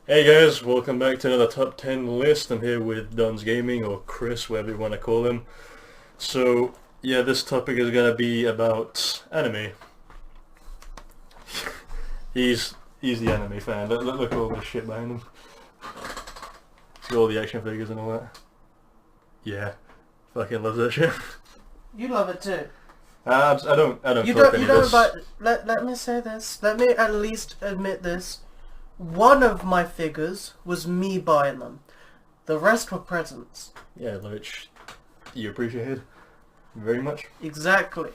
Hey guys, welcome back to another top 10 list. I'm here with Don's Gaming, or Chris, whatever you want to call him. So, yeah, this topic is going to be about anime. he's the anime fan. Look at all this shit behind him. See all the action figures and all that. Yeah, fucking love that shit. You love it too. I don't You fuck don't. any You of don't. this. But let me say this. Let me at least admit this. One of my figures was me buying them. The rest were presents. Yeah, which you appreciated very much. Exactly.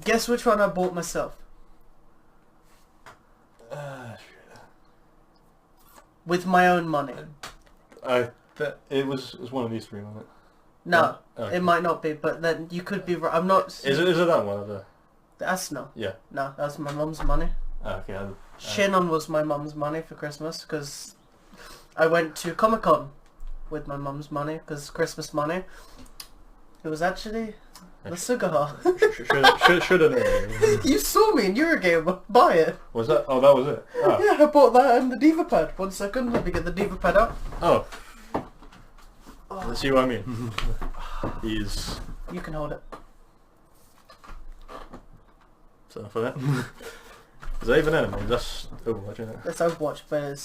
Guess which one I bought myself? With my own money. It was one of these three, wasn't it? No, Okay. it might not be, but then you could be right. I'm not. Is it that one of the? That's no. Yeah. No, that's my mum's money. Okay. Shannon was my mum's money for Christmas because I went to Comic-Con with my mum's money because Christmas money. It was actually the cigar. Should have known. You saw me in Eurogame buy it. Was that? Oh, that was it. Oh. Yeah, I bought that and the Diva Pad. 1 second, let me get the Diva Pad out. Oh. Let's see what I mean. He's... You can hold it. So for that. Is that even anime? That's Overwatch, isn't it? It's Overwatch, but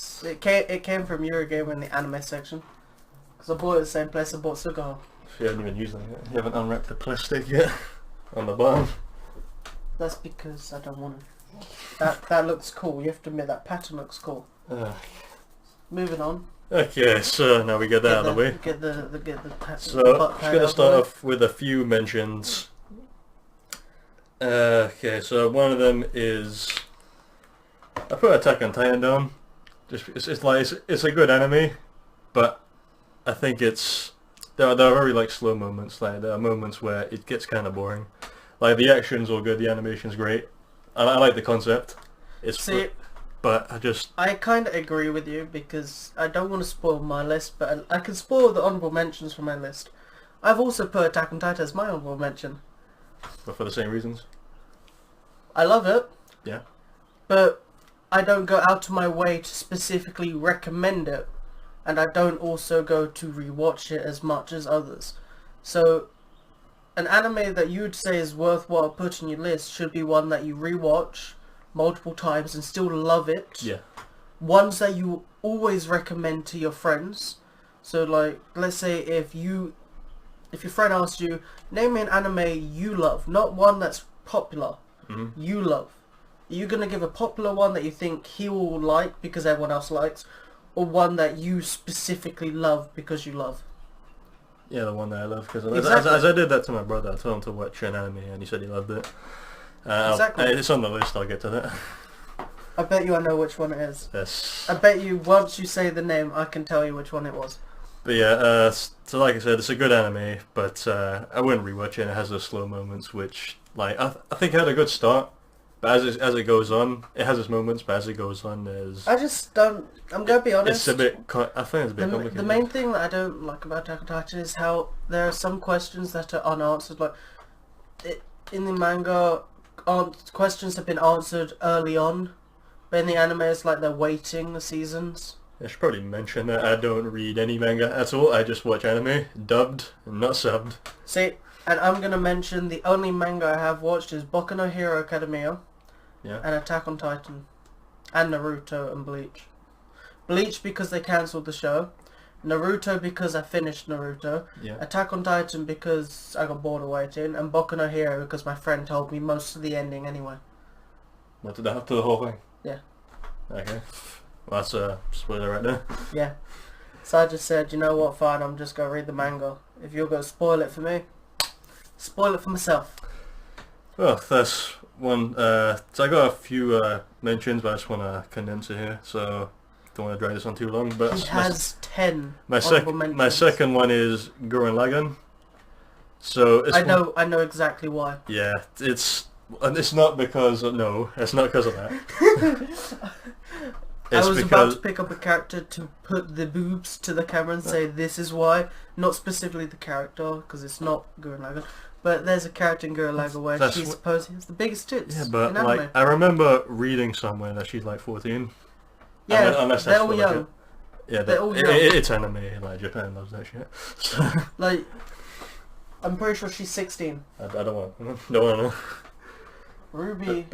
it came from Eurogame in the anime section. Because I bought it at the same place I bought cigar. You haven't even used it yet. You haven't unwrapped the plastic yet. On the bottom. That's because I don't want to. That looks cool. You have to admit that pattern looks cool. Moving on. Okay, so now we get that out of the way. Get the pattern. So, I'm just going to start off with a few mentions. Okay, so one of them is... I put Attack on Titan down. It's a good anime, but I think there are very like slow moments. Like there are moments where it gets kind of boring. Like the action's all good, the animation's great. I like the concept. But I kind of agree with you because I don't want to spoil my list, but I can spoil the honourable mentions from my list. I've also put Attack on Titan as my honourable mention. But for the same reasons. I love it. Yeah. But I don't go out of my way to specifically recommend it, and I don't also go to rewatch it as much as others. So, an anime that you would say is worthwhile putting on your list should be one that you rewatch multiple times and still love it. Yeah. Ones that you always recommend to your friends. So, like, let's say if your friend asks you, name me an anime you love, not one that's popular. Mm-hmm. You love. Are you going to give a popular one that you think he will like because everyone else likes, or one that you specifically love because you love? Yeah, the one that I love, because Exactly. as I did that to my brother, I told him to watch an anime and he said he loved it. Exactly. It's on the list, I'll get to that. I bet you I know which one it is. Yes. I bet you once you say the name, I can tell you which one it was. But yeah, so like I said, it's a good anime, but I wouldn't rewatch it. It has those slow moments, which, like, I think it had a good start, but as it goes on, it has its moments, but as it goes on, I just don't... I'm going to be honest. It's a bit... I think it's a bit complicated. The main thing that I don't like about Attack on Titan is how there are some questions that are unanswered. Like, in the manga, questions have been answered early on, but in the anime it's like they're waiting the seasons. I should probably mention that I don't read any manga at all. I just watch anime, dubbed, and not subbed. See, and I'm going to mention the only manga I have watched is Boku no Hero Academia, Yeah. and Attack on Titan, and Naruto and Bleach. Bleach because they cancelled the show, Naruto because I finished Naruto, Yeah. Attack on Titan because I got bored of waiting, and Boku no Hero because my friend told me most of the ending anyway. What, did I have to the whole thing? Yeah. Okay. Well, that's a spoiler right there. Yeah. So I just said, you know what, fine, I'm just going to read the manga. If you're going to spoil it for me, spoil it for myself. Well, that's one. So I got a few mentions, but I just want to condense it here, so don't want to drag this on too long. But He has 10 my honorable mentions. second one is Gurren Lagann. So it's I know exactly why. Yeah, it's not because of, no, it's not because of that. I was about to pick up a character to put the boobs to the camera and say this is why, not specifically the character because it's not Gurren Lagann, but there's a character in Gurren Lagann where she supposedly has the biggest tits. Yeah, but in anime. like I remember reading somewhere that she's like 14. Yeah, unless they're that's all for, young. Yeah, They're all young. it's anime. Like Japan loves that shit. So, Like, I'm pretty sure she's 16. I don't want to know. Ruby.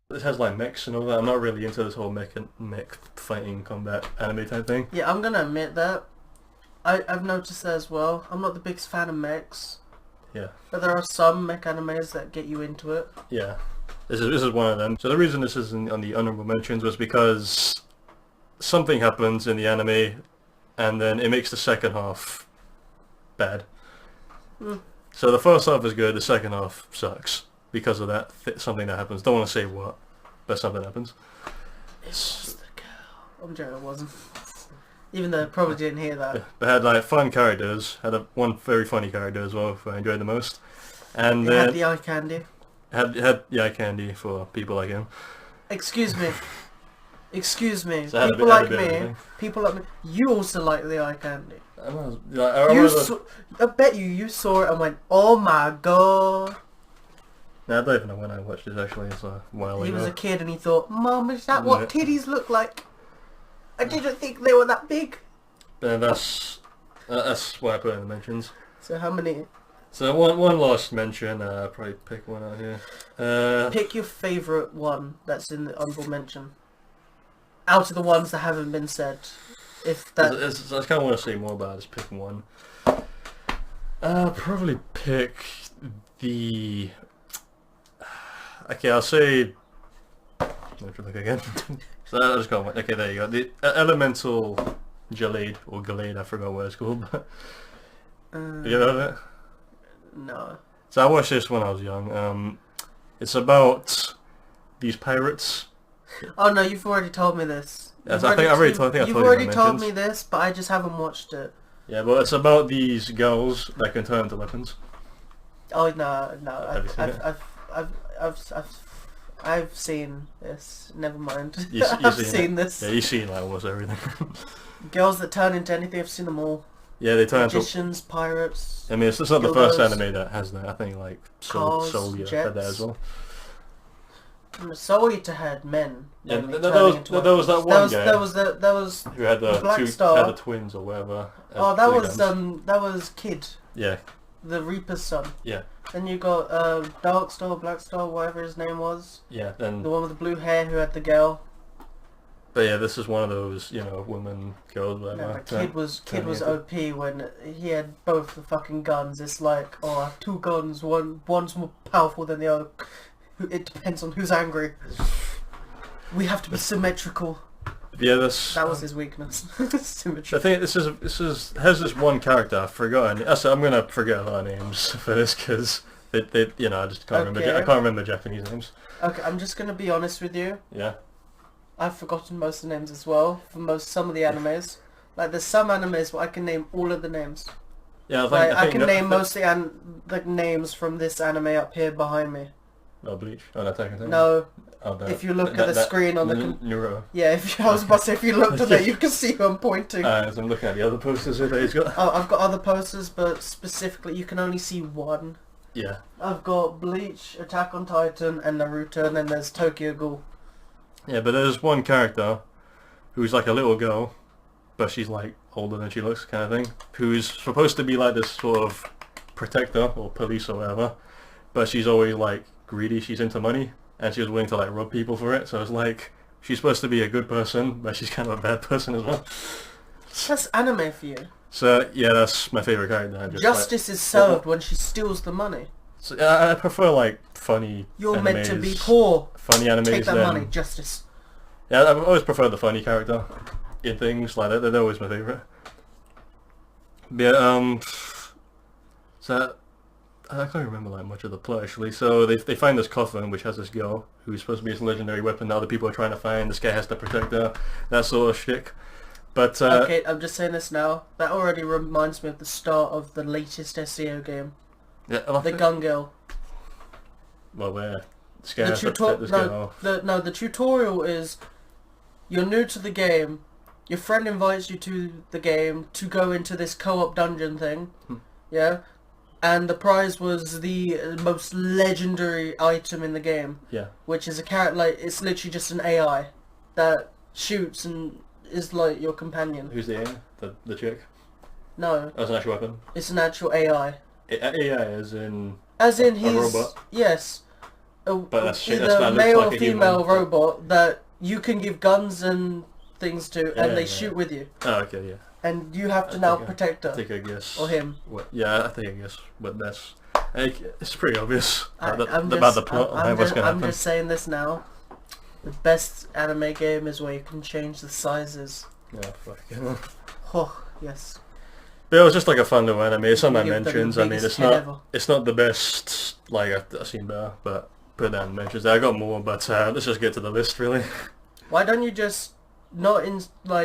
This has like mechs and all that. I'm not really into this whole mech fighting combat anime type thing. Yeah, I'm gonna admit that. I've noticed that as well. I'm not the biggest fan of mechs. Yeah. But there are some mech animes that get you into it. Yeah. This is one of them. So the reason this is on the honorable mentions was because something happens in the anime and then it makes the second half bad. So the first half is good, the second half sucks because of that something that happens. Don't want to say what, but something happens. It was the girl. I'm joking, it wasn't. Even though I probably didn't hear that. But had like fun characters, had one very funny character as well, who I enjoyed the most. And It had the eye candy. Had eye candy for people like him. Excuse me. Excuse me. So people like me. People like me. You also like the eye candy. I bet you saw it and went, oh my god. No, I don't even know when I watched this actually. It's a while ago. He was a kid and he thought, Mum, is that what titties look like? I didn't think they were that big. And that's what I put in the mentions. So how many? So one last mention. I'll probably pick one out here. Pick your favourite one that's in the honourable mention. Out of the ones that haven't been said. If that... I kind of want to say more about it. Just pick one. Probably pick the... Okay, I'll say... Let me look again. So I'll just go... Okay, there you go. The Elemental Gelade, or Galade, I forgot what it's called. Have you heard of it? No. So I watched this when I was young. It's about these pirates. Oh no, you've already told me this. Yes, I think I told you. You've already told me this, but I just haven't watched it. Yeah, but it's about these girls that can turn into weapons. Oh no, Have you seen it? I've seen this. Never mind. You've I've seen this. Yeah, you've seen like almost everything. Girls that turn into anything, I've seen them all. Yeah, they turn Magicians, pirates. I mean, it's not the first anime that has that. I think like Soul Eater had that as well. Soul Eater had men. Yeah, there was that one guy. There was who had the Black Star. had the twins or whatever. Oh, that was Kid. Yeah. The Reaper's son. Yeah. Then you got Dark Star, Black Star, whatever his name was. Yeah. Then the one with the blue hair who had the girl. But yeah, this is one of those, women, girls, whatever. No, but Kid was OP when he had both the fucking guns. It's like, oh, I have two guns. One's more powerful than the other. It depends on who's angry. We have to be symmetrical. Yeah, that was his weakness. Symmetry. I think this has this one character I've forgotten. I'm gonna forget a lot of names for this because I just can't remember. I can't remember Japanese names. Okay, I'm just gonna be honest with you. Yeah. I've forgotten most of the names as well for some of the animes. Like there's some animes where I can name all of the names. Yeah, I can name most of the names from this anime up here behind me. Oh, Bleach. Oh, Attack on Titan. No. If you look at the screen on the Neuro. Yeah, I was about to say if you looked at it, you can see who I'm pointing. So I'm looking at the other posters here that he's got. Oh, I've got other posters, but specifically you can only see one. Yeah. I've got Bleach, Attack on Titan, and Naruto, and then there's Tokyo Ghoul. Yeah, but there's one character who's like a little girl, but she's like older than she looks, kind of thing. Who's supposed to be like this sort of protector or police or whatever, but she's always like greedy. She's into money, and she's willing to like rob people for it. So it's like she's supposed to be a good person, but she's kind of a bad person as well. That's anime for you. So yeah, that's my favorite character. Justice is served when she steals the money. So I prefer like funny. You're animes, meant to be poor. Funny animes. Take that money, justice. Yeah, I've always preferred the funny character in things like that. They're always my favorite. But, yeah, so I can't remember like much of the plot actually. So they find this coffin which has this girl who's supposed to be this legendary weapon that other people are trying to find. This guy has to protect her. That sort of shtick. But okay, I'm just saying this now. That already reminds me of the start of the latest SEO game. Yeah, the gun girl. Well, where this guy has to protect this girl. The tutorial is you're new to the game. Your friend invites you to the game to go into this co-op dungeon thing. Yeah. and the prize was the most legendary item in the game. Yeah. Which is a character, like, it's literally just an AI that shoots and is like your companion. Who's the AI? The chick? No. That's an actual weapon? It's an actual AI. AI as in... As in a robot? Yes. But that's either male or like female robot that you can give guns and things to, and they shoot with you. Oh, okay, yeah. And you have to now protect her. I think I guess. Or him. Yeah, I think I guess. But that's... It's pretty obvious I'm about the plot and what's going to happen. I'm just saying this now. The best anime game is where you can change the sizes. Yeah, fuck. Yeah. Oh, yes. But it was just like a fun little anime. It's on my Give them the mentions. I mean, biggest it's head not ever. it's not the best. Like I've seen better, but put that in mentions. I got more, but let's just get to the list really. Why don't you just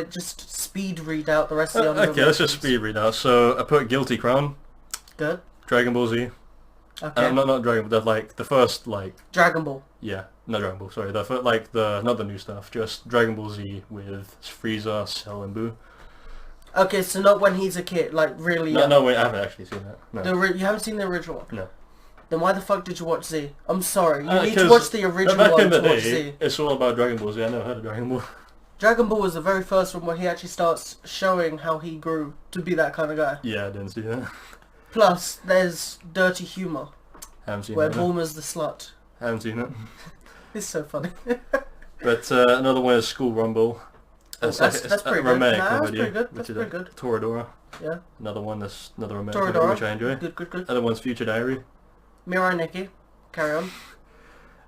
just speed read out the rest of the honorable Okay, let's just mentions? speed read out. So I put Guilty Crown, Good. Dragon Ball Z. Okay. Not Dragon Ball. Like the first Dragon Ball. Yeah, not Dragon Ball. Sorry, not the new stuff. Just Dragon Ball Z with Frieza, Cell, and Buu. Okay, so not when he's a kid, like really young. No, wait, I haven't actually seen that. No. You haven't seen the original one? No. Then why the fuck did you watch Z? I'm sorry, you need to 'cause watch the original back one in the to watch day, Z. it's all about Dragon Ball Z. I never heard of Dragon Ball. Dragon Ball was the very first one where he actually starts showing how he grew to be that kind of guy. Yeah, I didn't see that. Plus, there's dirty humour, Haven't seen where that. Bulma's the slut. Haven't seen it. It's so funny. But another one is School Rumble. That's like, pretty good. romantic Nah, that's comedy, pretty good. which That's is pretty good. Toradora. Yeah. Another one that's another romantic comedy, Toradora. which I enjoy. Good. Other one's Future Diary. Mirai Nikki. Carry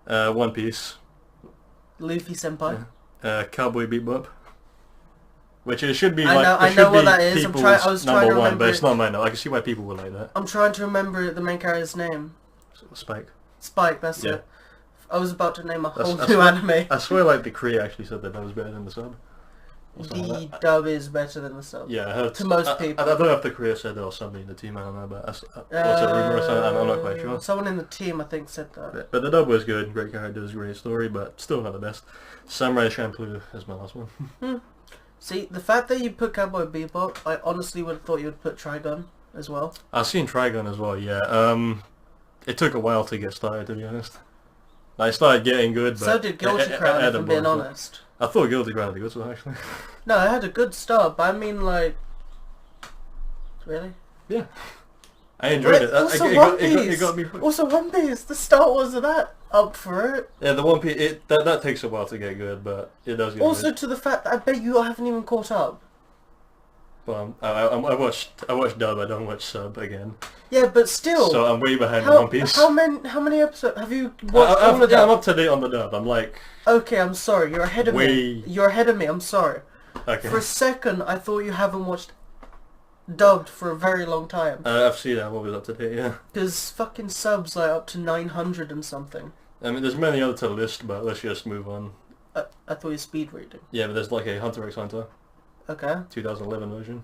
on. One Piece. Luffy Senpai. Cowboy Bebop. Which it should be I like know- it I should know what be that is. people's I was trying number to one, remember but it's it. not mine. I can see why people would like that. I'm trying to remember the main character's name. Spike. Spike, that's Yeah. it. I was about to name a whole That's new what- anime. I swear, like the creator actually said that was better than the sub. Or something The like that. dub is better than the sub. Yeah, I heard To most I people. don't know if the creator said that or somebody in the team. I don't know, but what's a rumor or something? I'm not quite sure. Someone in the team, I think, said that. But the dub was good. Great characters, great story, but still not the best. Samurai Champloo is my last one. See, the fact that you put Cowboy Bebop, I honestly would have thought you would put Trigun as well. I've seen Trigun as well. Yeah. It took a while to get started, to be honest. I started getting good, but So did Guilty Crown, if I'm being honest. I thought Guilty Crown would be good, so actually. No, it had a good start, but I mean, like... Really? Yeah. I enjoyed it. Also, It One got Piece. me hooked. Also, One Piece, the start wasn't that up for it. Yeah, the One Piece, that takes a while to get good, but it does get Also, good. to the fact that I bet you haven't even caught up. Well, I watched dub, I don't watch sub again. Yeah, but still. So I'm way behind One Piece. How many episodes have you watched? all of I'm them? up to date on the dub. I'm like... Okay, I'm sorry. You're ahead of me. Way- You're ahead of me. I'm sorry. Okay. For a second, I thought you haven't watched dubbed for a very long time. I've seen that. I'm always up to date, yeah. Because fucking subs like up to 900 and something. I mean, there's many other to list, but let's just move on. I thought you speed reading. Yeah, but there's like a Hunter x Hunter Okay. 2011 version.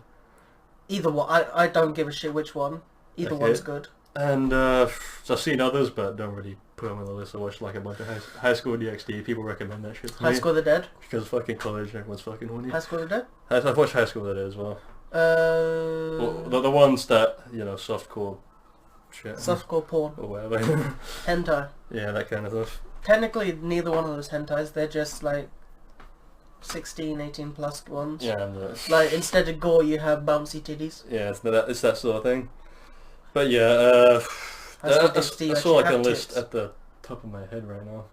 Either one. I don't give a shit which one. Either Okay. one's good. And so I've seen others, but don't really put them on the list. I watched like a bunch of High School DxD. People recommend that shit to High me. School of the Dead. Because fucking college, everyone's fucking horny. High School of the Dead. I've watched High School that as well. Well, Uh. the ones that, you know, softcore shit. Softcore porn. Or whatever. Hentai. Yeah, that kind of stuff. Technically, neither one of those hentais. They're just like 16, 18 plus ones. Yeah, and, Like instead of gore, you have bouncy titties. yeah, it's that sort of thing. But yeah, I saw like a list at the top of my head right now.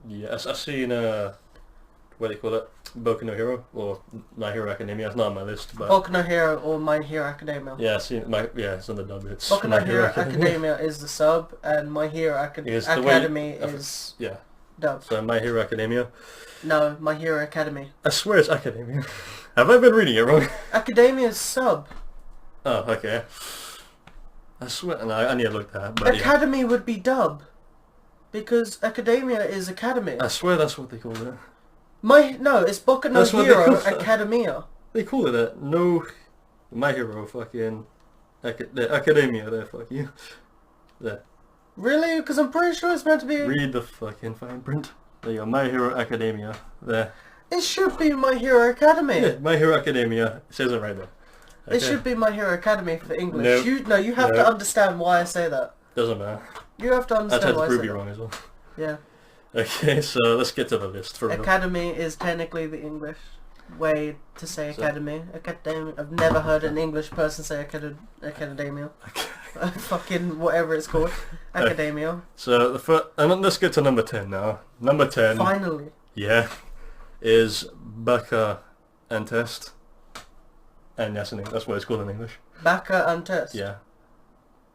Yeah, I've seen what do you call it? Boku no Hero or My Hero Academia. It's not on my list, but Boku no Hero or My Hero Academia. yeah, I've seen it's on the dub. It's Boku no My Hero Academia is the sub, and My Hero Is the way- Academy is Yeah, dub. so My Hero Academia. No, My Hero Academy. I swear it's Academia. Have I been reading it wrong? Academia is sub. Oh, okay. I swear, no, I need to look that. But yeah. Academy would be dub, because Academia is Academy. I swear that's what they call it. No, it's Boku no That's what they Hero call it. Academia. They call it that. No, My Hero fucking the Academia. There, fuck you. There. Really? Because I'm pretty sure it's meant to be. Read the fucking fine print. There you go. My Hero Academia. There. It should be My Hero Academy. Yeah, My Hero Academia. It says it right there. It should be My Hero Academy for English. Nope. You have to understand why I say that. Doesn't matter. You have to understand why I say that. I tried to prove you wrong as well. Yeah. Okay, so let's get to the list for real. Academy is technically the English way to say academy. Academy. I've never heard an English person say academia. Fucking whatever it's called. Academia. So and then let's get to number 10 now. Number 10. Finally. Yeah. Is Baka and Test. And that's what it's called in English. Baka and Test. Yeah.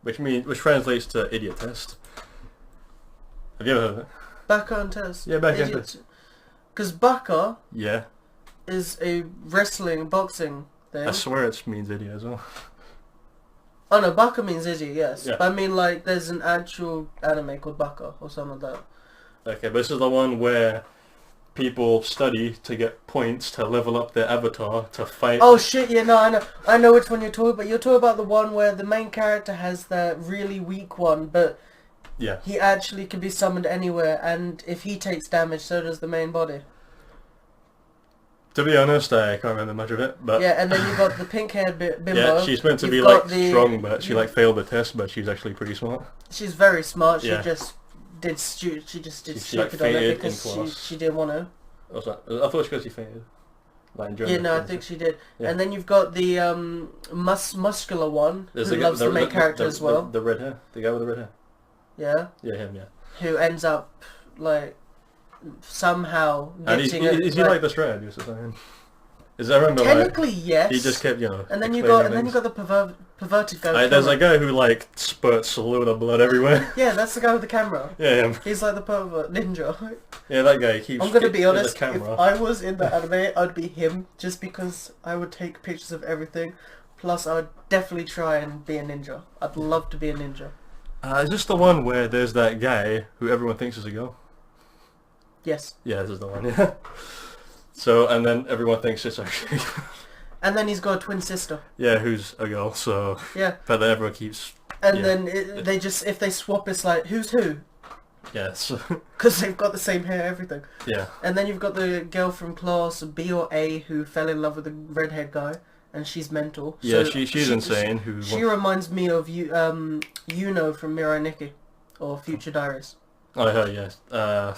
Which translates to idiot test. Have you ever heard of it? Baka and Test. Yeah, Baka and Test. Because Baka. Yeah. Is a wrestling boxing thing. I swear it means idiot as well. Oh no, Baka means idiot, yes. Yeah. But I mean like there's an actual anime called Baka or something like that. Okay, but this is the one where people study to get points to level up their avatar to fight. Oh shit, yeah, no, I know which one you're talking about. You're talking about the one where the main character has the really weak one, but yeah, he actually can be summoned anywhere, and if he takes damage, so does the main body. To be honest, I can't remember much of it, but... Yeah, and then you've got the pink-haired bimbo. Yeah, she's meant to be like strong, but she like failed the test, but she's actually pretty smart. She's very smart, Yeah. she just did stupid like, on it fainted because in class. she didn't want to. What's that? I thought it's because she fainted. Like in German. Yeah, no, I think she did. Yeah. And then you've got the muscular one, There's who loves the main character as well. The red hair. The guy with the red hair. Yeah? Yeah, him, yeah. Who ends up, like, somehow And getting is he like the Shred? He was saying? Is I remember technically, yes. he just kept, And then you got the perverted guy. There's a guy who like spurts a load of blood everywhere. Yeah, that's the guy with the camera. Yeah, him. He's like the pervert ninja. Yeah, that guy keeps. I'm gonna be honest. The camera. If I was in the anime, I'd be him, just because I would take pictures of everything. Plus, I would definitely try and be a ninja. I'd love to be a ninja. Is this the one where there's that guy who everyone thinks is a girl? Yes. Yeah, this is the one. Yeah. So, and then everyone thinks it's actually... And then he's got a twin sister. Yeah, who's a girl, so... Yeah. But then everyone keeps... And then they just, if they swap, it's like, who's who? Yeah, so... Because they've got the same hair, everything. Yeah. And then you've got the girl from class B or A who fell in love with the redhead guy, and she's mental. Yeah, so she's insane. She reminds me of Yuno from Mirai Nikki, or Future Diaries. Oh, her, yes.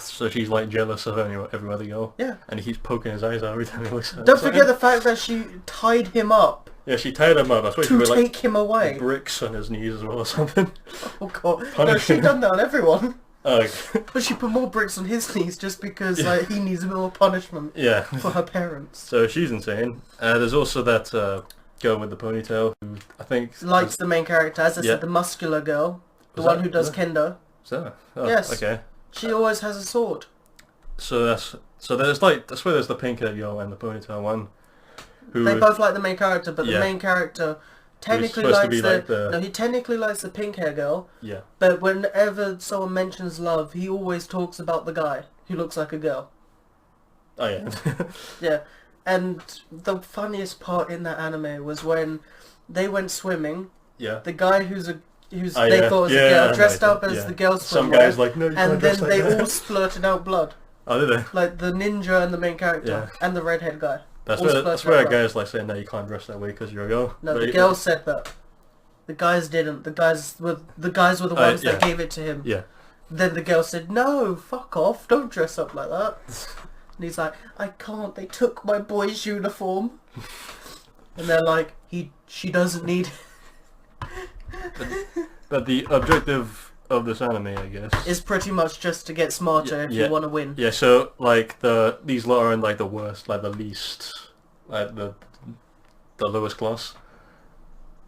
So she's like jealous of every other girl. Yeah. And he keeps poking his eyes out every time he looks at her. Don't forget the fact that she tied him up. Yeah, she tied him up. I swear she to put take like him away. bricks on his knees as well or something. Oh god. No, she done that on everyone. Oh. But she put more bricks on his knees just because like he needs more punishment. Yeah. For her parents. So she's insane. There's also that girl with the ponytail who I think likes the main character. As I said, the muscular girl, the one who does kendo. So yes. Okay. She always has a sword. So there's like I swear there's the pink haired girl and the ponytail one. They both like the main character, but the main character technically likes he technically likes the pink hair girl. Yeah. But whenever someone mentions love, he always talks about the guy who looks like a girl. Oh yeah. Yeah. And the funniest part in that anime was when they went swimming. Yeah. The guy they thought was a girl dressed up as the girl's Some guys like no, you and then they all splurted out blood. Oh, did they? Like the ninja and the main character and the redhead guy. That's where a guy's like saying, no, you can't dress that way because you're a girl. No, the girls said that. The guys didn't. The guys were the ones that gave it to him. Yeah. Then the girl said, no, fuck off, don't dress up like that. And he's like, I can't, they took my boy's uniform. And they're like, she doesn't need But the objective of this anime, I guess, is pretty much just to get smarter if you want to win. Yeah, so like these lot are in like the worst, like the least, like the lowest class.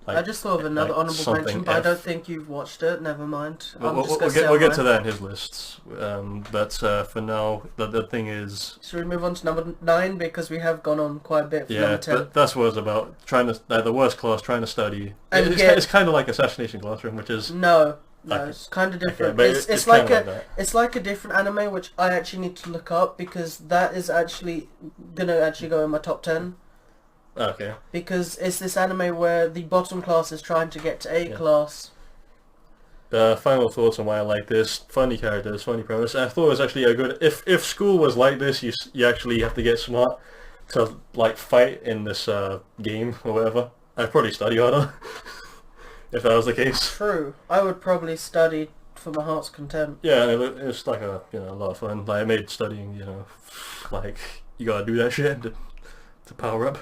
Like, I just thought of another honourable mention, but I don't think you've watched it. Never mind. We'll get to that in his lists. But for now, the thing is... Should we move on to number 9? Because we have gone on quite a bit for number 10. But that's what it's about. Trying to... the worst class, trying to study. It's kind of like Assassination Classroom, which is... No, it's kind of different. Okay, it's like a different anime, which I actually need to look up, because that is actually going to go in my top 10. Okay. Because it's this anime where the bottom class is trying to get to A class. Final thoughts on why I like this. Funny characters, funny premise. I thought it was actually a good... If school was like this, you actually have to get smart to like fight in this game or whatever. I'd probably study harder if that was the case. True. I would probably study for my heart's content. Yeah, it's like a a lot of fun. Like, it made studying, like you gotta do that shit to power up,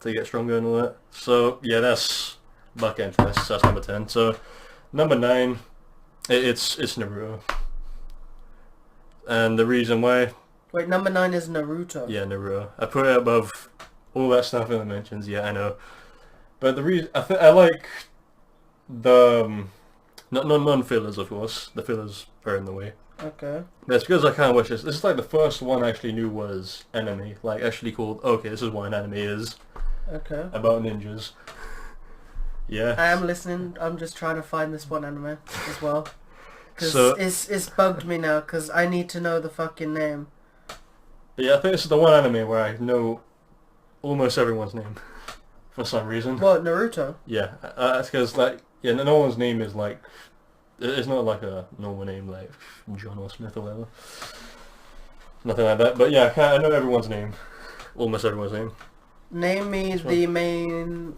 to get stronger and all that. So yeah, that's bucket interests. That's number 10. So number 9, it's Naruto, and the reason why. Wait, number 9 is Naruto. Yeah, Naruto. I put it above all that stuff in the mentions. Yeah, I know. But the reason I like the non-fillers, of course. The fillers are in the way. Okay. That's because I kind of wish this is like the first one I actually knew was anime. Like, actually called, okay, this is what an anime is. Okay. About ninjas. Yeah. I am listening. I'm just trying to find this one anime as well. Because So- it's bugged me now, because I need to know the fucking name. But yeah, I think this is the one anime where I know almost everyone's name. For some reason. What, Naruto? Yeah. That's because, like, yeah, no one's name is like... It's not like a normal name like John or Smith or whatever. Nothing like that. But yeah, I know everyone's name. Almost everyone's name. Name me the main...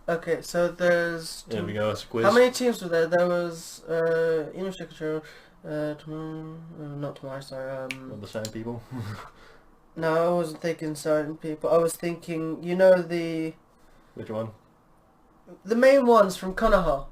Okay, so there's... There we go, it's a quiz. How many teams were there? There was Inoshikacho, not tomorrow, sorry. Of the same people. No, I wasn't thinking certain people. I was thinking, you know, the Which one? main ones from Konoha.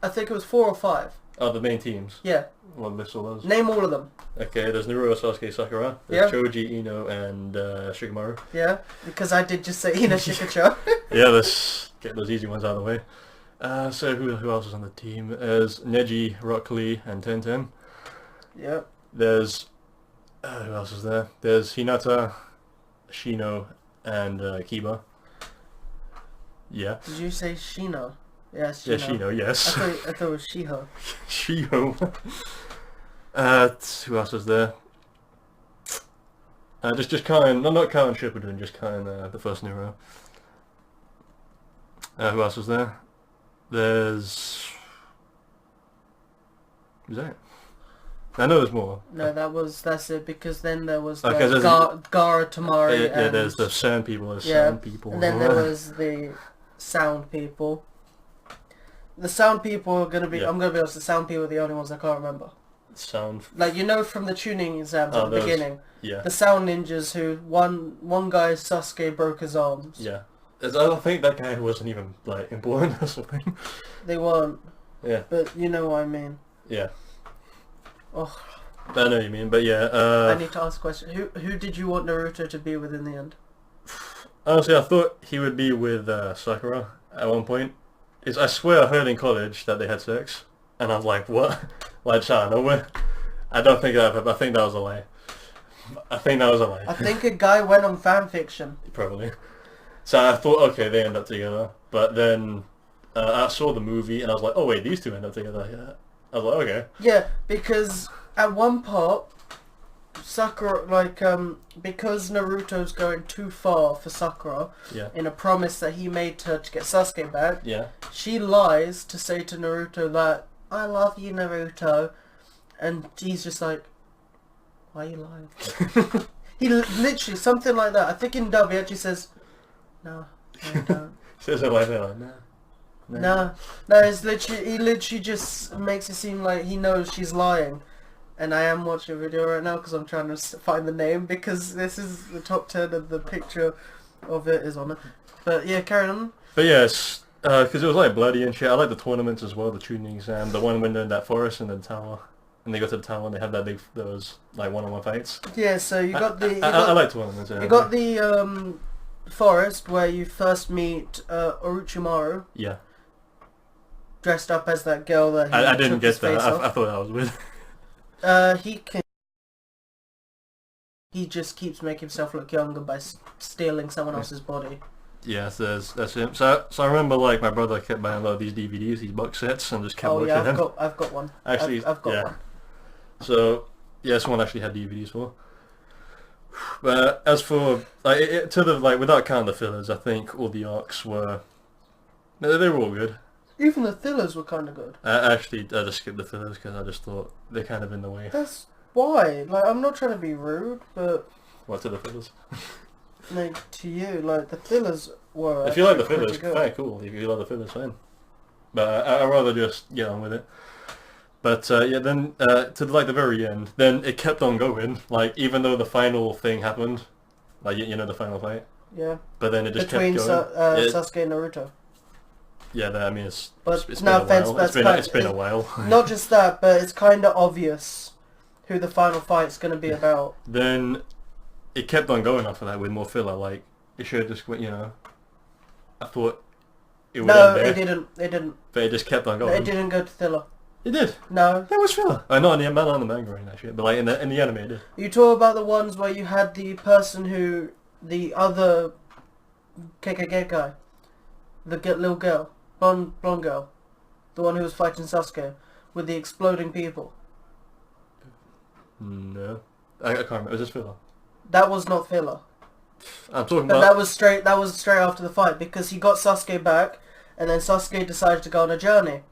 I think it was 4 or 5. Oh, the main teams. Yeah. Well, list all those. Name all of them. Okay, there's Naruto, Sasuke, Sakura. There's Choji, Ino, and Shikamaru. Yeah, because I did just say Inoshikacho. Yeah, let's get those easy ones out of the way. So who else is on the team? There's Neji, Rock Lee, and Tenten. Yep. There's who else is there? There's Hinata, Shino, and Kiba. Yeah. Did you say Shino? Yeah, Shino. Yeah, Shino, yes. I thought it was Shiho. Shiho. Who else is there? Just counting, not counting Shippuden, just counting the first Naruto. Who else was there? There's... Was that it? I know there's more. No, that's it, because then there was Okay, the Gara Tamari Yeah, there's the sand people, and then there was the sound people. The sound people are gonna be. Yeah. I'm gonna be honest. The sound people are the only ones I can't remember. Sound. Like, you know, from the tuning exams at the those. beginning, Yeah. the sound ninjas who one guy Sasuke broke his arms. Yeah. I think that guy wasn't even like important or something. They weren't. Yeah. But you know what I mean. Yeah. Oh, I know what you mean, but yeah. I need to ask a question. Who did you want Naruto to be with in the end? Honestly, I thought he would be with Sakura at one point. I swear I heard in college that they had sex, and I was like, what? Like, just out of nowhere? I don't think that, I think that was a lie. I think that was a lie. I think a guy went on fan fiction. Probably. So I thought, okay, they end up together. But then I saw the movie, and I was like, oh wait, these two end up together. Yeah. I was like, okay. Yeah, because at one part, Sakura, because Naruto's going too far for Sakura, Yeah. in a promise that he made to her to get Sasuke back, Yeah. she lies to say to Naruto that, I love you, Naruto, and he's just like, why are you lying? He literally, something like that. I think in dub he actually says, no, I don't. Says it like that, like, nah. No, it's literally, he literally just makes it seem like he knows she's lying. And I am watching a video right now because I'm trying to find the name, because this is the top 10 and the picture of it is on it. But yeah, carry on. But yes, because it was like bloody and shit. I like the tournaments as well, the tuning exam, the one when they're in that forest and the tower. And they go to the tower and they have those like one-on-one fights. Yeah, so you got I like tournaments. Yeah. You got the forest where you first meet Orochimaru. Yeah. Dressed up as that girl that I didn't took his get that. face off. I thought that was weird. He just keeps making himself look younger by stealing someone else's body. Yes, that's him. So I remember like my brother kept buying a lot of these DVDs, these box sets, and just kept watching them. I've got one. Actually, I've got one. So yeah, this one actually had DVDs for. But as for without counting the fillers, I think all the arcs were they were all good. Even the fillers were kind of good. I just skipped the fillers because I just thought they're kind of in the way. That's why. Like, I'm not trying to be rude, but What to the fillers? like to you, like the fillers were. If you like the actually fillers, pretty good. fine, cool. If you like the fillers, fine. But I'd rather just get on with it. But yeah, then to like the very end, then it kept on going. Like even though the final thing happened, like you know the final fight. Yeah. But then it just Between kept going. Sasuke and Naruto. Yeah, I mean it's But it's no been a offense, while. but It's been a while. Not just that, but it's kind of obvious who the final fight's going to be about. Then it kept on going after that with more filler. Like it should have just went, you know. I thought it would No, end there, it didn't. It didn't. but it just kept on going. It didn't go to filler. It did. No. That was filler. Not in the manga or any of that shit, but like in the anime it did. You talk about the ones where you had the person who, the other KKK guy, the little girl, blonde girl, the one who was fighting Sasuke with the exploding people. No, I can't remember. Was this filler? That was not filler. I'm talking But about. that was straight after the fight because he got Sasuke back, and then Sasuke decided to go on a journey,